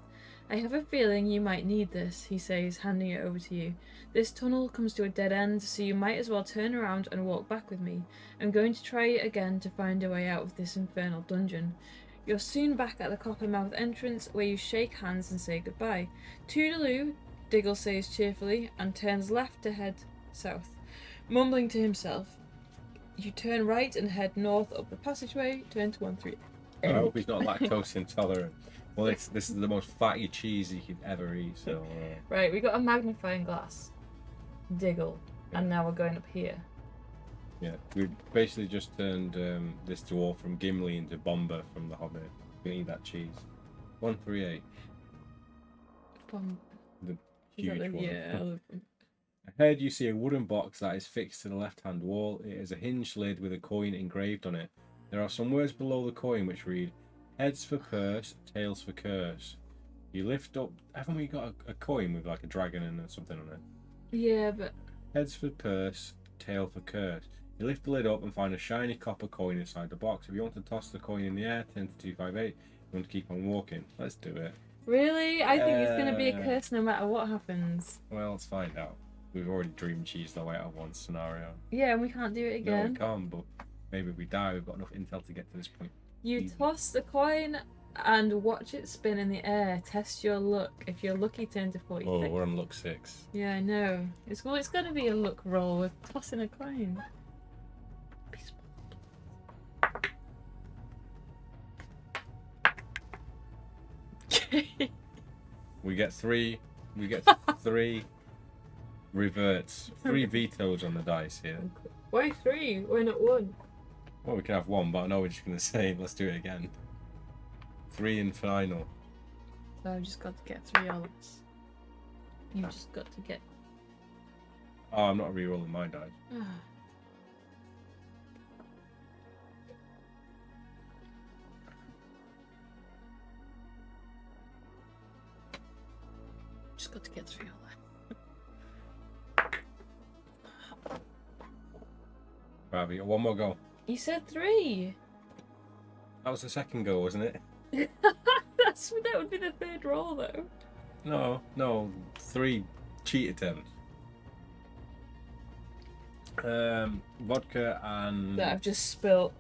I have a feeling you might need this, he says, handing it over to you. This tunnel comes to a dead end, so you might as well turn around and walk back with me. I'm going to try it again to find a way out of this infernal dungeon. You're soon back at the Coppermouth entrance, where you shake hands and say goodbye. Toodaloo, Diggle says cheerfully, and turns left to head south. Mumbling to himself, you turn right and head north up the passageway, turn to 13. I hope he's not lactose intolerant. Well, this is the most fatty cheese you could ever eat, so... Right, we got a magnifying glass. Diggle. And now we're going up here. Yeah, we basically just turned this dwarf from Gimli into Bomber from The Hobbit. We need that cheese. 138. The huge one. Yeah, I love them. Ahead, you see a wooden box that is fixed to the left-hand wall. It is a hinged lid with a coin engraved on it. There are some words below the coin which read, "Heads for purse, tails for curse." You lift up. Haven't we got a coin with like a dragon and something on it? Yeah, but Heads for purse, tail for curse. You lift the lid up and find a shiny copper coin inside the box. If you want to toss the coin in the air, 10 to 258. You want to keep on walking. Let's do it. really, I think it's gonna be a curse no matter what happens. Well, let's find out. We've already dream cheesed our way out of one scenario. Yeah, and we can't do it No, we again. can't, but maybe if we die, we've got enough intel to get to this point. You Easy. toss the coin and watch it spin in the air. Test your luck. If you're lucky, turn to 46. Oh, we're on luck 6. Yeah, I know. It's gonna be a luck roll with tossing a coin. We get 3. We get 3 reverts. 3 vetoes on the dice here. Why 3? Why not 1? Well, we can have 1, but I know we're just going to say, let's do it again. 3 in final. So I've just got to get 3 odds. You've just got to get. Oh, I'm not re-rolling my dice. Just got to get 3 odds. Right, we got 1 more go. You said 3. That was the second go, wasn't it? That would be the 3rd roll though. No, 3 cheat attempts. Vodka and... That I've just spilt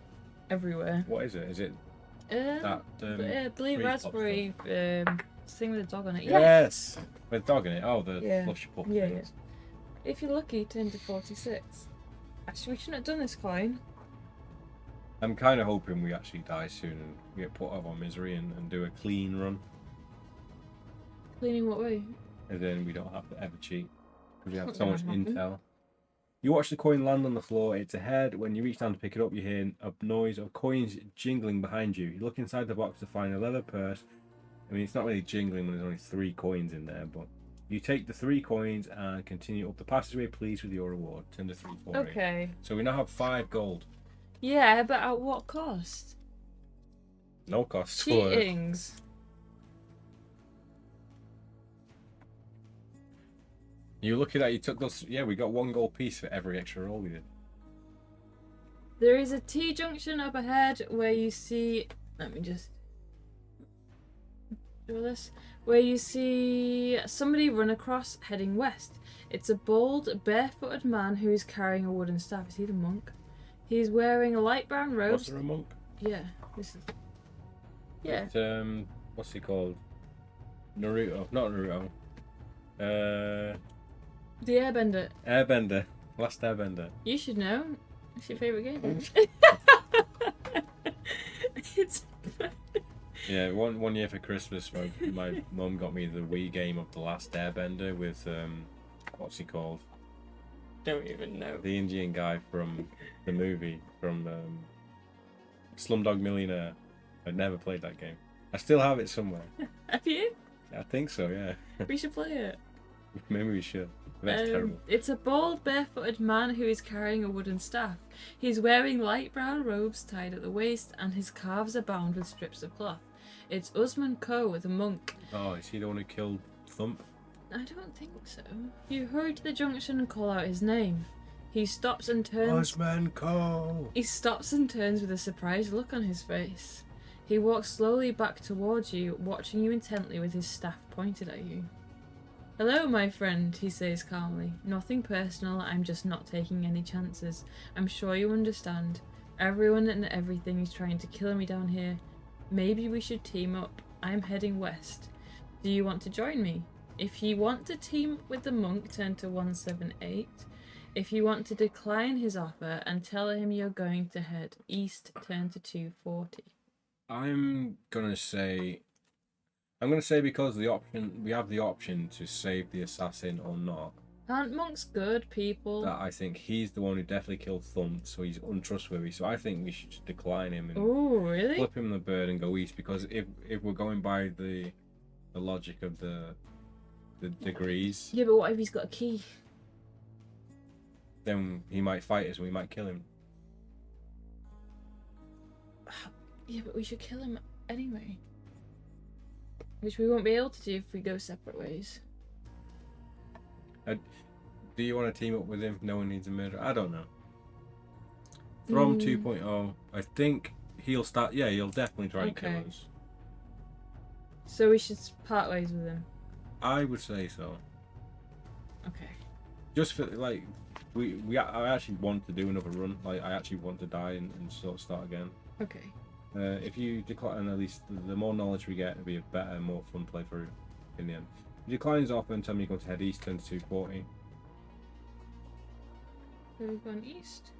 everywhere. What is it? Is it that... Blue freeze raspberry thing with a dog on it. Yes! With dog in it. Oh, the Yeah. flush pup Yeah, things. If you're lucky, turn to 46. Actually, we shouldn't have done this coin. I'm kind of hoping we actually die soon and we get put out of our misery and do a clean run. Cleaning what way? And then we don't have to ever cheat. Because we have Not so gonna much happen. intel. You watch the coin land on the floor. It's ahead. When you reach down to pick it up, you hear a noise of coins jingling behind you. You look inside the box to find a leather purse. I mean, it's not really jingling when there's only 3 coins in there, but you take the 3 coins and continue up the passageway, pleased with your reward. Turn to 348. Okay. So we now have 5 gold. Yeah, but at what cost? No cost for it. Cheatings. You look at that, you took those. Yeah, we got 1 gold piece for every extra roll we did. There is a T-junction up ahead where you see... Let me just... do this. Where you see somebody run across heading west. It's a bald, barefooted man who is carrying a wooden staff. Is he the monk? He's wearing a light brown robe. Was there a monk? Yeah, this is... Yeah. But, what's he called? Naruto. Not Naruto. The Airbender. Airbender. Last Airbender. You should know. It's your favourite game. It's... Yeah, one year for Christmas, my mum got me the Wii game of The Last Airbender with, what's he called? Don't even know. The Indian guy from the movie, from Slumdog Millionaire. I'd never played that game. I still have it somewhere. Have you? I think so, yeah. We should play it. Maybe we should. That's terrible. It's a bald, barefooted man who is carrying a wooden staff. He's wearing light brown robes tied at the waist, and his calves are bound with strips of cloth. It's Usman Ko, the monk. Oh, is he the one who killed Thump? I don't think so. You hurry to the junction and call out his name. He stops and turns. Usman Ko! He stops and turns with a surprised look on his face. He walks slowly back towards you, watching you intently with his staff pointed at you. "Hello, my friend," he says calmly. "Nothing personal, I'm just not taking any chances. I'm sure you understand. Everyone and everything is trying to kill me down here. Maybe we should team up. I'm heading west. Do you want to join me? If you want to team with the monk, turn to 178. If you want to decline his offer and tell him you're going to head east, turn to 240. I'm gonna say because we have the option to save the assassin or not. Aren't monks good people? That I think he's the one who definitely killed Thump, so he's untrustworthy. So I think we should just decline him and Oh, really? flip him the bird and go east. Because if we're going by the logic of the degrees, Yeah, but what if he's got a key? then he might fight us and we might kill him. Yeah, but we should kill him anyway. Which we won't be able to do if we go separate ways. Do you want to team up with him? No one needs a murderer. I don't know. From 2.0, I think he'll start. Yeah, he'll definitely try and kill us. So we should part ways with him. I would say so. Okay. Just for like, I actually want to do another run. Like, I actually want to die and sort of start again. Okay. If you decline, at least the more knowledge we get, it'll be a better, more fun playthrough in the end. If he declines off and tell me you're going to head east, turn to 240. So we've gone east.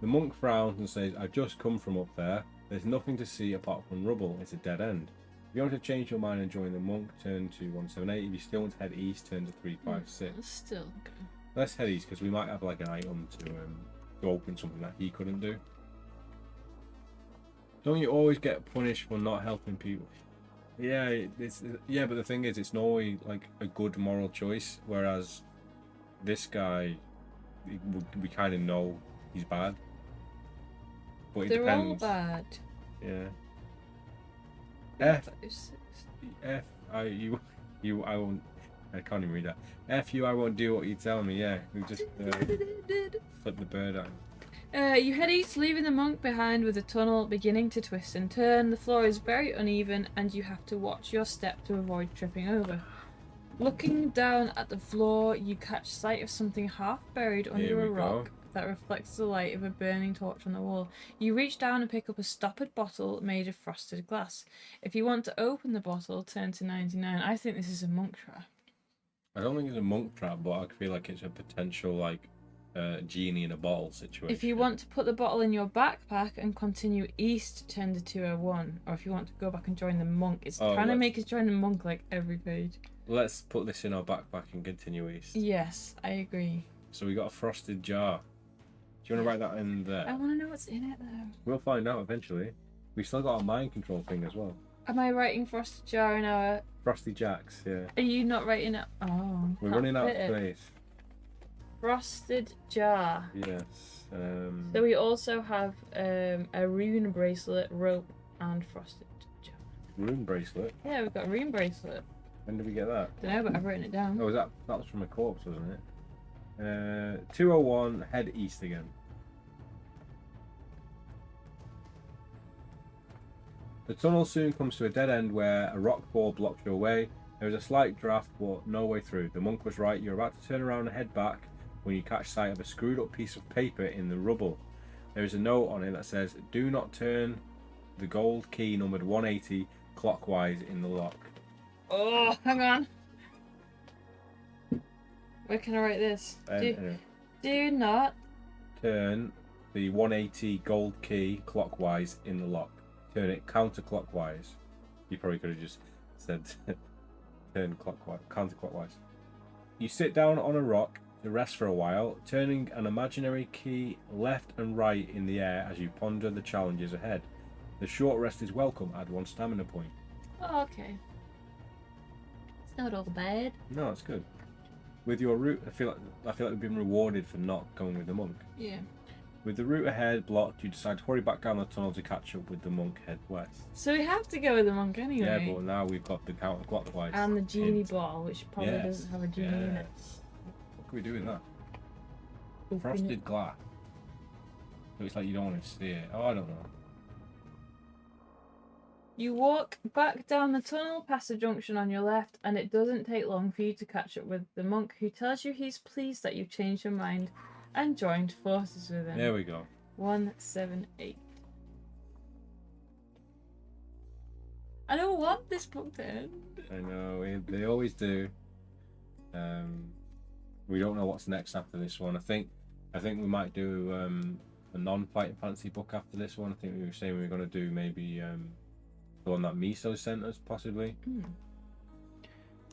The monk frowns and says, I've just come from up there. There's nothing to see apart from rubble. It's a dead end. If you want to change your mind and join the monk, turn to 178. If you still want to head east, turn to 356. Still okay. Let's head east because we might have like an item to open something that he couldn't do. Don't you always get punished for not helping people? Yeah, but the thing is, it's normally like a good moral choice, whereas this guy, we kind of know he's bad. But it They're depends. all bad. Yeah. I won't. I can't even read that. F you, I won't do what you tell me. Yeah, we just flip the bird out. You head east, leaving the monk behind with the tunnel beginning to twist and turn. The floor is very uneven and you have to watch your step to avoid tripping over. Looking down at the floor, you catch sight of something half buried under a rock that reflects the light of a burning torch on the wall. You reach down and pick up a stoppered bottle made of frosted glass. If you want to open the bottle, turn to 99. I think this is a monk trap. I don't think it's a monk trap, but I feel like it's a potential like genie in a bottle situation. If you want to put the bottle in your backpack and continue east, turn to 201. Or if you want to go back and join the monk, it's trying to make us join the monk like every page. Let's put this in our backpack and continue east. Yes, I agree. So we got a frosted jar. Do you want to write that in there? I want to know what's in it though. We'll find out eventually. We still got a mind control thing as well. Am I writing frosted jar in our... Frosty Jacks, yeah. Are you not writing it? Oh. We're running out of space. Frosted jar. Yes. So we also have a rune bracelet, rope, and frosted jar. Rune bracelet? Yeah, we've got a rune bracelet. When did we get that? Don't know, but I've written it down. Oh, that was from a corpse, wasn't it? 201, head east again. The tunnel soon comes to a dead end where a rock fall blocks your way. There is a slight draft, but no way through. The monk was right. You're about to turn around and head back when you catch sight of a screwed up piece of paper in the rubble. There is a note on it that says, do not turn the gold key numbered 180 clockwise in the lock. Oh, hang on. Where can I write this? Do not turn the 180 gold key clockwise in the lock. Turn it counterclockwise. You probably could have just said turn clockwise, counterclockwise. You sit down on a rock to rest for a while, turning an imaginary key left and right in the air as you ponder the challenges ahead. The short rest is welcome. Add 1 stamina point. Oh, okay. It's not all bad. No, it's good. With your route, I feel like we've been rewarded for not going with the monk. Yeah. With the route ahead blocked, you decide to hurry back down the tunnel to catch up with the monk head west. So we have to go with the monk anyway. Yeah, but now we've got the counterclockwise. And the genie bottle, which probably doesn't have a genie in it. What can we do with that? Open Frosted it. glass. So it's like you don't want to see it. Oh, I don't know. You walk back down the tunnel past a junction on your left, and it doesn't take long for you to catch up with the monk, who tells you he's pleased that you've changed your mind and joined forces with him. There we go. 178. I don't want this book to end. I know, they always do. We don't know what's next after this one. I think we might do a non-fighting fantasy book after this one. I think we were saying we were going to do maybe the one that Miso sent us, possibly.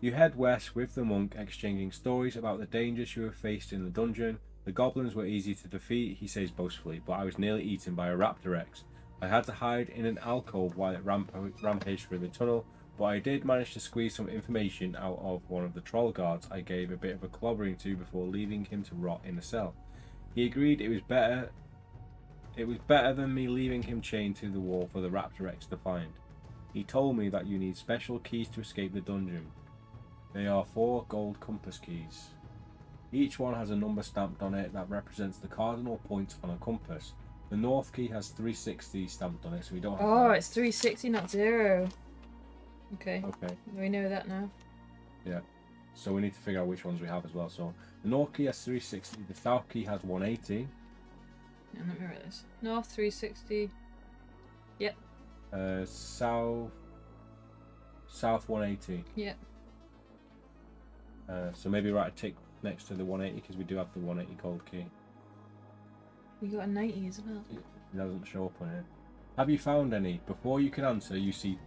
You head west with the monk, exchanging stories about the dangers you have faced in the dungeon. The goblins were easy to defeat, he says boastfully, but I was nearly eaten by a raptor X. I had to hide in an alcove while it rampaged through the tunnel, but I did manage to squeeze some information out of one of the troll guards I gave a bit of a clobbering to before leaving him to rot in a cell. He agreed it was better than me leaving him chained to the wall for the raptor X to find. He told me that you need special keys to escape the dungeon. They are 4 gold compass keys. Each one has a number stamped on it that represents the cardinal points on a compass. The north key has 360 stamped on it, so we don't have that. it's 360, not 0. Okay. Okay. We know that now. Yeah. So we need to figure out which ones we have as well. So the north key has 360, the south key has 180. Yeah, let me write this. North 360. Yep. South 180. Yep. So maybe write a tick next to the 180 because we do have the 180 gold key. We got a 90 as well. It doesn't show up on it. Have you found any? Before you can answer, you see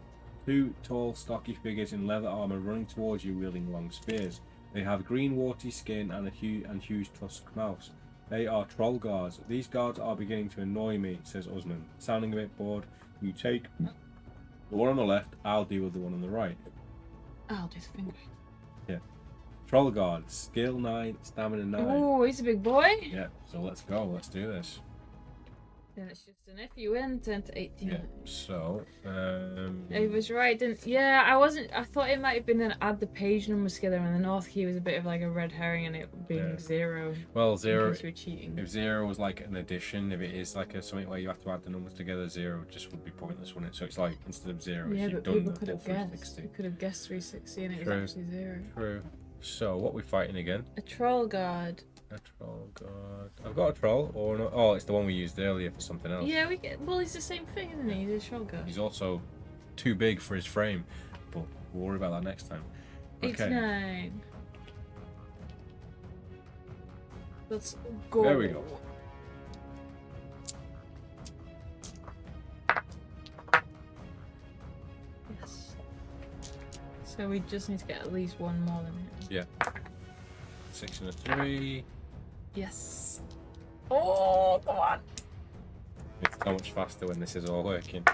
2 tall, stocky figures in leather armor running towards you, wielding long spears. They have green, warty skin and huge tusked mouths. They are troll guards. These guards are beginning to annoy me, says Usman, sounding a bit bored. You take the one on the left. I'll deal with the one on the right. I'll do the finger. Yeah. Troll guard, skill 9, stamina 9. Oh, he's a big boy. Yeah. So let's go. Let's do this. Then it's just an if you win, 10 to 18. Yeah. So. He was right, didn't? Yeah, I wasn't. I thought it might have been an add the page numbers together, and the north key was a bit of like a red herring, and it being 0. Well, 0. In case we're cheating. If 0 was like an addition, if it is like something where you have to add the numbers together, 0 just would be pointless, wouldn't it? So it's like instead of 0, Yeah, you've but done people the could have full guessed. 360. You could have guessed 360, and it True. was actually 0. True. So what are we fighting again? A troll guard. A troll guard. I've got a troll, or no? Oh, it's the one we used earlier for something else. Yeah, we get. Well, he's the same thing, isn't he? He's a troll guard. He's also too big for his frame, but we'll worry about that next time. Okay. 89. Let's go. There we go. Yes. So we just need to get at least one more than him. Yeah. 6 and a 3. Yes. Oh, come on. It's so much faster when this is all working.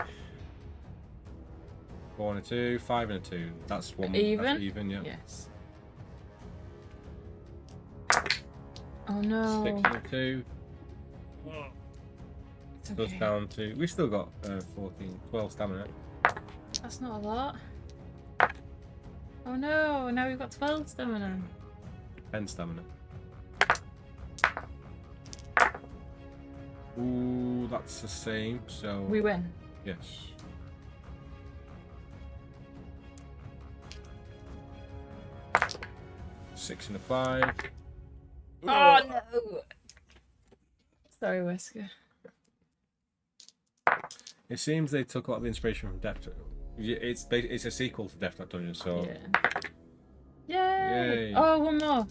4 and a 2, 5 and a 2. That's one. Even? That's even, yeah. Yes. Oh no. 6 and a 2. It's Goes okay. down to. We've still got 12 stamina. That's not a lot. Oh no, now we've got 12 stamina. 10 stamina. Ooh, that's the same. So We win. yes. Six and a 5. Oh no! Sorry, Wesker. It seems they took a lot of inspiration from Death. It's a sequel to Death Trap Dungeon, so Yeah. Yay! Yay. Oh, one more.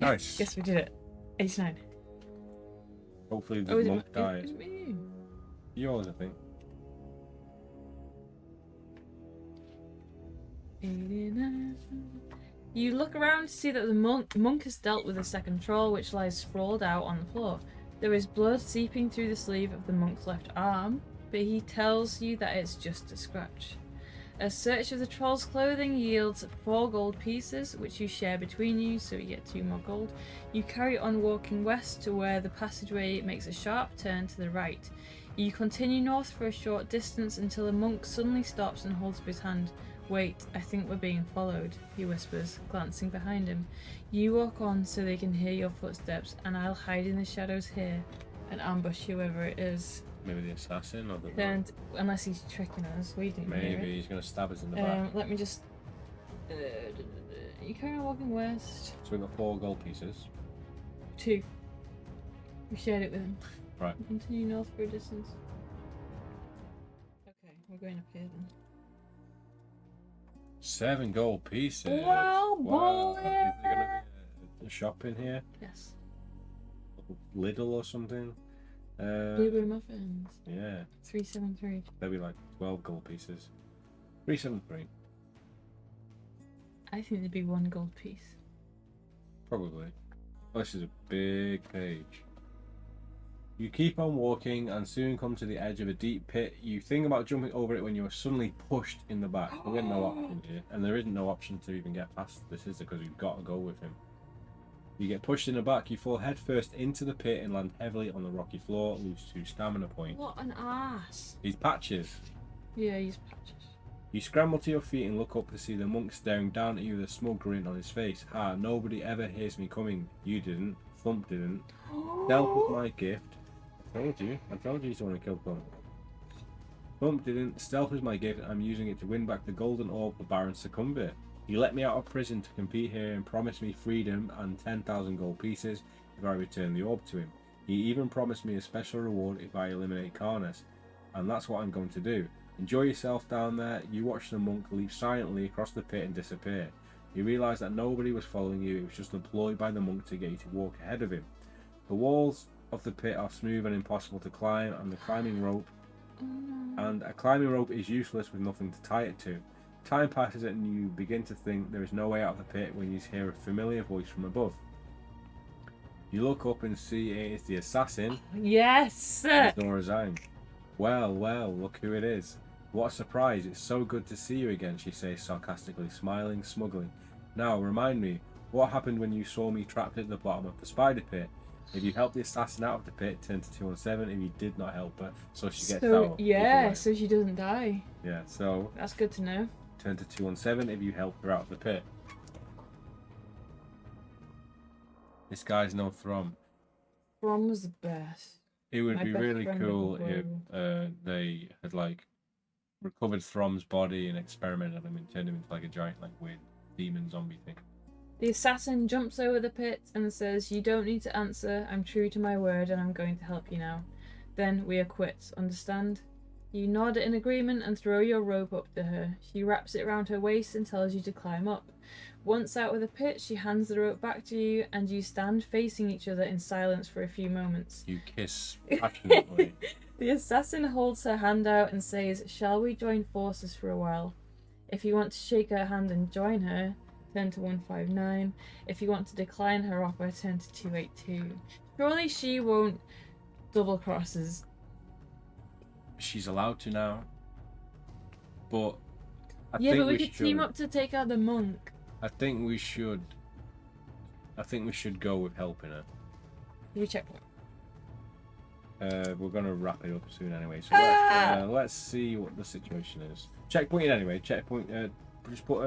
nice. Guess we did it. 89. Hopefully the Oh, is monk it dies. me? Yours, I think. 89. You look around to see that the monk has dealt with the second troll, which lies sprawled out on the floor. There is blood seeping through the sleeve of the monk's left arm, but he tells you that it's just a scratch. A search of the troll's clothing yields 4 gold pieces, which you share between you, so you get 2 more gold. You carry on walking west to where the passageway makes a sharp turn to the right. You continue north for a short distance until the monk suddenly stops and holds up his hand. Wait, I think we're being followed, he whispers, glancing behind him. You walk on so they can hear your footsteps, and I'll hide in the shadows here and ambush whoever it is. Maybe the assassin or the. And unless he's tricking us, we didn't hear it. Maybe he's going to stab us in the back. Let me just. You carry on walking west. So we've got 4 gold pieces. 2. We shared it with him. Right. We continue north for a distance. Okay, we're going up here then. 7 gold pieces. Wow, boy! Is there going to be a shop in here? Yes. Lidl or something? Blueberry muffins. Yeah. 373. There'll be like 12 gold pieces. 373. I think there'd be 1 gold piece. Probably. Oh, this is a big page. You keep on walking and soon come to the edge of a deep pit. You think about jumping over it when you are suddenly pushed in the back. We have no option here, and there isn't no option to even get past this, is there? Because we've got to go with him. You get pushed in the back, you fall headfirst into the pit and land heavily on the rocky floor, lose 2 stamina points. What an ass. He's Patches. Yeah, he's Patches. You scramble to your feet and look up to see the monk staring down at you with a smug grin on his face. Ha, nobody ever hears me coming. You didn't. Thump didn't. Stealth was my gift. I told you he's the one who killed Thump. Thump didn't. Stealth is my gift. I'm using it to win back the golden orb for Baron Succumbia. You let me out of prison to compete here and promised me freedom and 10,000 gold pieces if I return the orb to him. He even promised me a special reward if I eliminate Karnas, and that's what I'm going to do. Enjoy yourself down there. You watch the monk leap silently across the pit and disappear. You realise that nobody was following you, it was just employed by the monk to get you to walk ahead of him. The walls of the pit are smooth and impossible to climb, and a climbing rope is useless with nothing to tie it to. Time passes and you begin to think there is no way out of the pit when you hear a familiar voice from above. You look up and see it is the assassin. Yes! It's Nora Zhang. Well, look who it is. What a surprise, it's so good to see you again, she says sarcastically, smiling smugly. Now, remind me, what happened when you saw me trapped at the bottom of the spider pit? If you helped the assassin out of the pit, turn to 217. If you did not help her, so she gets out. Yeah, so she doesn't die. Yeah, so... That's good to know. Turn to 217 if you help her out of the pit. This guy's no Throm. Throm was the best. It would be really cool if they had like recovered Throm's body and experimented on him and turned him into like a giant like weird demon zombie thing. The assassin jumps over the pit and says, "You don't need to answer. I'm true to my word and I'm going to help you now. Then we are quits, understand?" You nod in agreement and throw your rope up to her. She wraps it around her waist and tells you to climb up. Once out of the pit, she hands the rope back to you and you stand facing each other in silence for a few moments. You kiss passionately. The assassin holds her hand out and says, "Shall we join forces for a while? If you want to shake her hand and join her, turn to 159. If you want to decline her offer, turn to 282. Surely she won't double crosses." She's allowed to now. But I yeah, think but we could team up to take out the monk. I think we should go with helping her. We check. We're gonna wrap it up soon anyway, so let's see what the situation is. Checkpoint anyway. Checkpoint. Just put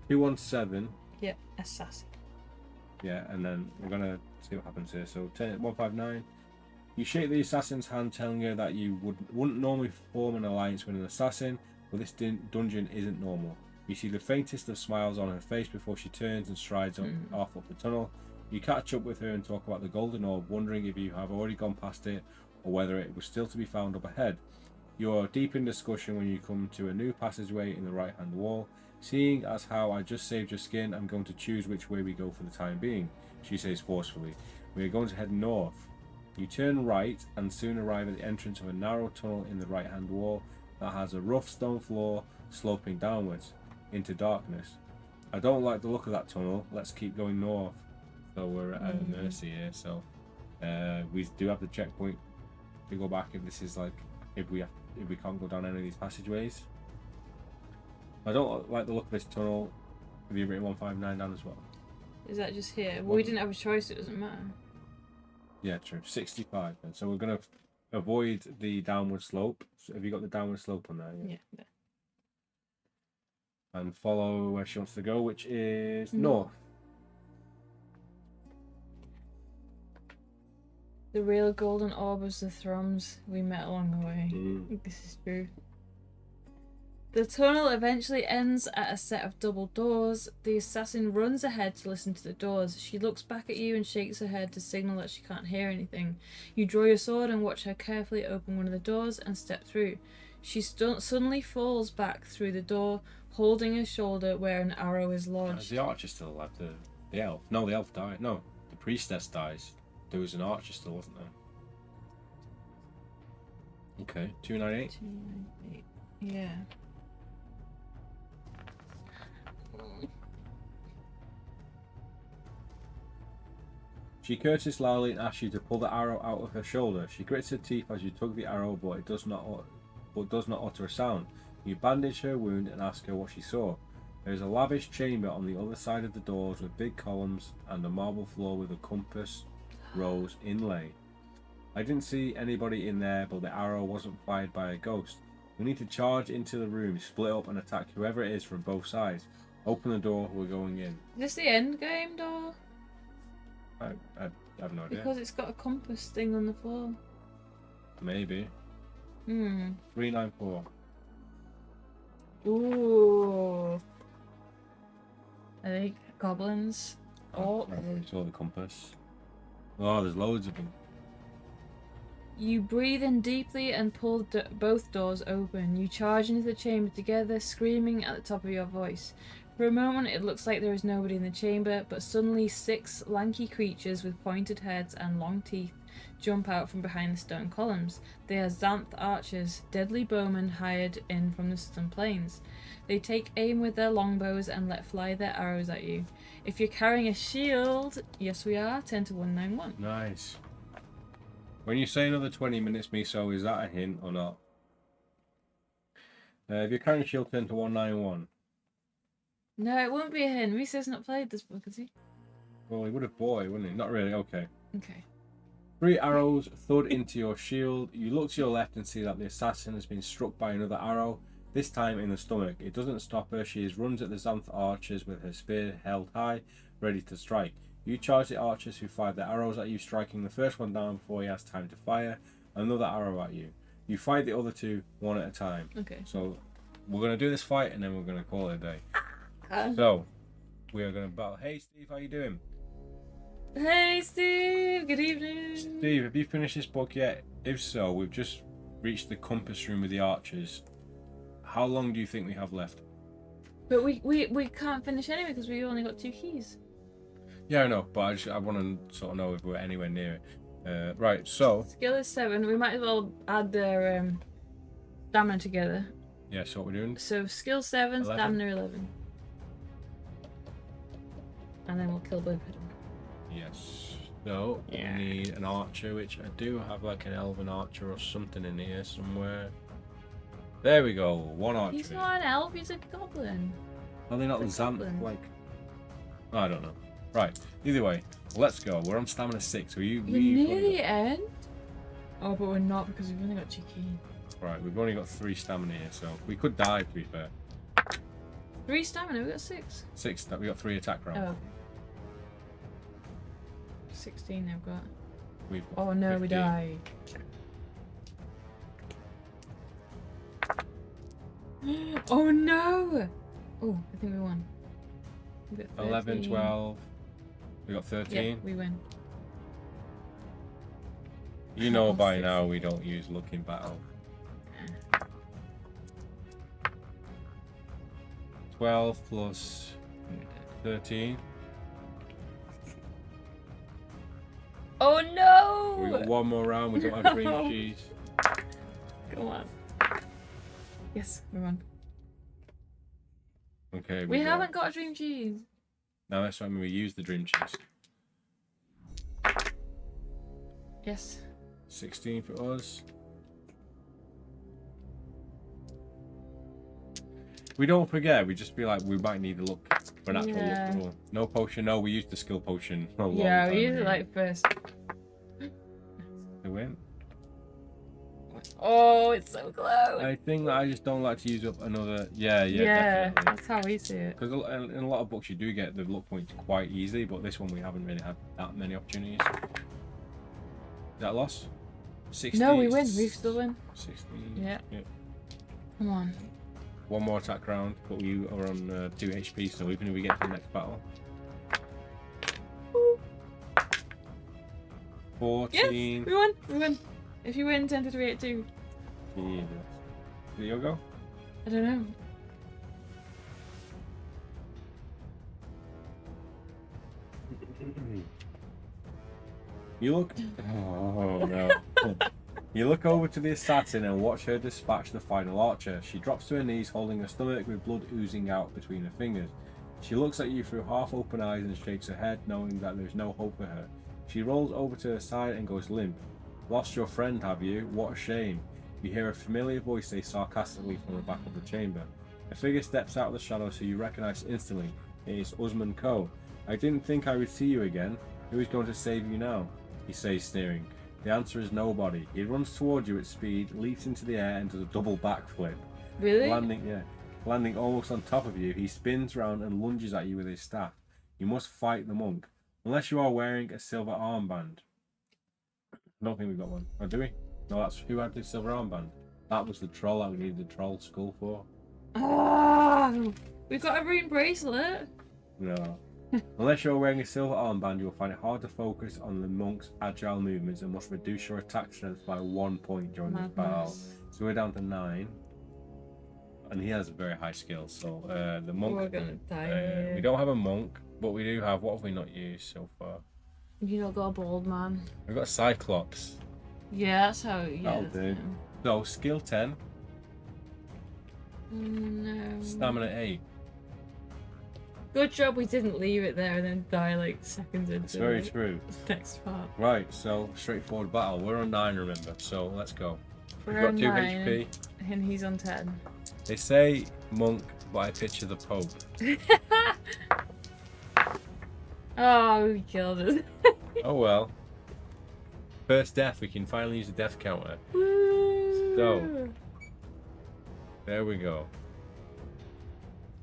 217. Yeah, assassin. Yeah, and then we're gonna see what happens here. So 159. You shake the assassin's hand, telling her that you wouldn't normally form an alliance with an assassin, but this dungeon isn't normal. You see the faintest of smiles on her face before she turns and strides off up the tunnel. You catch up with her and talk about the golden orb, wondering if you have already gone past it or whether it was still to be found up ahead. You are deep in discussion when you come to a new passageway in the right hand wall. Seeing as how I just saved your skin, I'm going to choose which way we go for the time being, she says forcefully. We are going to head north. You turn right and soon arrive at the entrance of a narrow tunnel in the right hand wall that has a rough stone floor sloping downwards into darkness. I don't like the look of that tunnel. Let's keep going north. So we're at Mercy here, so we do have the checkpoint to go back if this is like if we can't go down any of these passageways. I don't like the look of this tunnel. Have you written 159 down as well? Is that just here? Well, we didn't have a choice, it doesn't matter. Yeah, true. 65 then. So we're going to avoid the downward slope. So have you got the downward slope on there? Yeah. There. And follow where she wants to go, which is north. The real golden orb was the Throms we met along the way. This is true. The tunnel eventually ends at a set of double doors. The assassin runs ahead to listen to the doors. She looks back at you and shakes her head to signal that she can't hear anything. You draw your sword and watch her carefully open one of the doors and step through. She suddenly falls back through the door, holding her shoulder where an arrow is lodged. Is the archer still alive? The elf? No, the elf died. No, the priestess dies. There was an archer still, wasn't there? Okay, 298. 298. Yeah. She curses loudly and asks you to pull the arrow out of her shoulder. She grits her teeth as you tug the arrow, but does not utter a sound. You bandage her wound and ask her what she saw. There is a lavish chamber on the other side of the doors with big columns and a marble floor with a compass rose inlay. I didn't see anybody in there, but the arrow wasn't fired by a ghost. We need to charge into the room, split up and attack whoever it is from both sides. Open the door, we're going in. Is this the end game door? I have no idea. Because it's got a compass thing on the floor. Maybe. 394. Ooh. Are they goblins? Oh. I already saw the compass. Oh, there's loads of them. You breathe in deeply and pull both doors open. You charge into the chamber together, screaming at the top of your voice. For a moment, it looks like there is nobody in the chamber, but suddenly 6 lanky creatures with pointed heads and long teeth jump out from behind the stone columns. They are Xanth archers, deadly bowmen hired in from the southern plains. They take aim with their longbows and let fly their arrows at you. If you're carrying a shield, yes we are, 10 to 191. Nice. When you say another 20 minutes, Miso, is that a hint or not? If you're carrying a shield, 10 to 191. No, it won't be a hint. Miso's not played this book, has he? Well, he would have bought it, wouldn't he? Not really, okay. Okay. 3 arrows thud into your shield. You look to your left and see that the assassin has been struck by another arrow, this time in the stomach. It doesn't stop her. She runs at the Xanth archers with her spear held high, ready to strike. You charge the archers who fired their arrows at you, striking the first one down before he has time to fire another arrow at you. You fight the other 2 one at a time. Okay. So we're going to do this fight and then we're going to call it a day. So we are going to battle. Hey Steve, how you doing? Hey Steve, good evening. Steve, have you finished this book yet? If so, we've just reached the compass room with the archers. How long do you think we have left? But we can't finish anyway because we only got 2 keys. Yeah, I know, but I want to sort of know if we're anywhere near it. Right, so... Skill is 7. We might as well add their stamina together. Yeah, so what we're doing? So skill 7, 11. stamina 11. And then we'll kill both of them. Yes. So, Yeah. we need an archer, which I do have like an elven archer or something in here somewhere. There we go, 1 archer. He's not an elf, he's a goblin. Are they not the a Xanth, goblin. like... I don't know. Right, either way, let's go. We're on stamina 6. We're near the end? Oh, but we're not because we've only got 2 keys. Right, we've only got 3 stamina here, so we could die, to be fair. 3 stamina, we got 6. 6, we got 3 attack rounds. Oh, okay. 16 they've got. We've got Oh no, 15. we died. Oh no! Oh, I think we won. We got 11, 13. 12. We got 13. Yeah, we win. You know by now we don't use luck in battle. 12 plus 13. Oh no! We got 1 more round. We don't have green cheese. Come on. Yes, we won. Okay. We haven't got a dream cheese. No, that's why we use the dream cheese. Yes. 16 for us. We don't forget. We just feel like we might need to look for an actual Yeah. look. No potion. No, we used the skill potion a long Yeah, time we use ago. it like first. To win. Oh, it's so close. I think that I just don't like to use up another. Yeah, definitely. That's how we see it. Because in a lot of books you do get the luck points quite easily, but this one we haven't really had that many opportunities. Is that a loss? 16. No, we win. We still win. 16. Yeah. Come on. 1 more attack round, but you are on 2 HP, so even if we get to the next battle. 14. We won. We win. If you win, 10 to 382. Jesus. Is it your go? I don't know. You look. Oh no. You look over to the assassin and watch her dispatch the final archer. She drops to her knees, holding her stomach with blood oozing out between her fingers. She looks at you through half-open eyes and shakes her head, knowing that there is no hope for her. She rolls over to her side and goes limp. Lost your friend, have you? What a shame. You hear a familiar voice say sarcastically from the back of the chamber. A figure steps out of the shadows who you recognize instantly. It is Usman Ko. I didn't think I would see you again. Who is going to save you now? He says, sneering. The answer is nobody. He runs towards you at speed, leaps into the air and does a double backflip. Really? Landing almost on top of you, he spins round and lunges at you with his staff. You must fight the monk. Unless you are wearing a silver armband. I don't think we've got one. Oh, do we? No, that's who had the silver armband. That was the troll that we needed the troll skull for. Oh, we've got a rune bracelet. No. Unless you're wearing a silver armband, you will find it hard to focus on the monk's agile movements and must reduce your attack strength by 1 point during this battle. So we're down to 9. And he has a very high skill, so the monk... We're gonna die here. We don't have a monk, but we do have... What have we not used so far? You not got a bald man. We've got Cyclops. Yeah, that's how... Yeah, That'll do. So, skill 10. No. Stamina 8. Good job we didn't leave it there and then die like seconds into It's very true. next part. Right, so straightforward battle. We're on 9, remember, so let's go. We've We're got on 2 9, HP. and he's on 10. They say monk, but I picture the Pope. Oh, we killed it. Oh well. First death, we can finally use the death counter. Woo! So, there we go.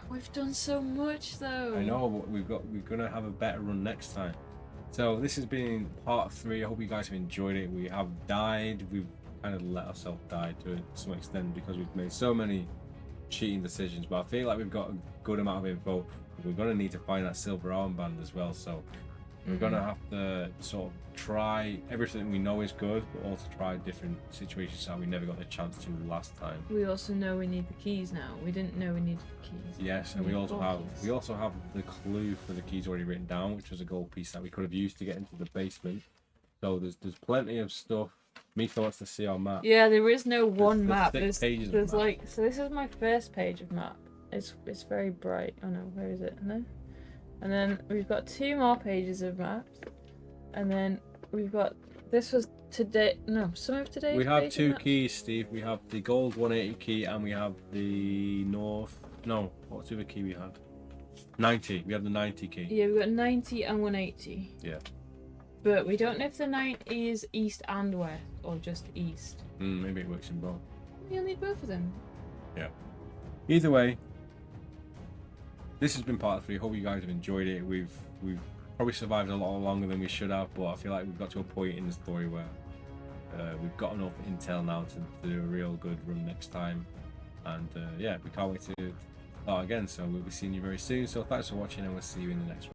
We've done so much though. I know, but we're gonna have a better run next time. So this has been part 3. I hope you guys have enjoyed it. We have died. We've kind of let ourselves die to some extent because we've made so many cheating decisions. But I feel like we've got a good amount of info. We're gonna need to find that silver armband as well. So we're gonna have to sort of try everything we know is good, but also try different situations that we never got the chance to last time. We also know we need the keys now. We didn't know we needed the keys. Yes, and we also have the clue for the keys already written down, which was a gold piece that we could have used to get into the basement. So there's plenty of stuff. Mika wants to see our map. Yeah, there is no one There's map. 6 pages of There's map. like, so this is my first page of map. It's very bright. Oh no, where is it? No. And then we've got 2 more pages of maps. And then we've got, this was today, no, some of today's We have page of 2 maps. keys, Steve. We have the gold 180 key and we have the north. No, what's the other key we had? 90. We have the 90 key. Yeah, we've got 90 and 180. Yeah. But we don't know if the 90 is east and west or just east. Maybe it works in both. You'll need both of them. Yeah. Either way, this has been part 3. Hope you guys have enjoyed it. We've probably survived a lot longer than we should have, but I feel like we've got to a point in the story where we've got enough intel now to do a real good run next time. And yeah, we can't wait to start again. So we'll be seeing you very soon. So thanks for watching, and we'll see you in the next one.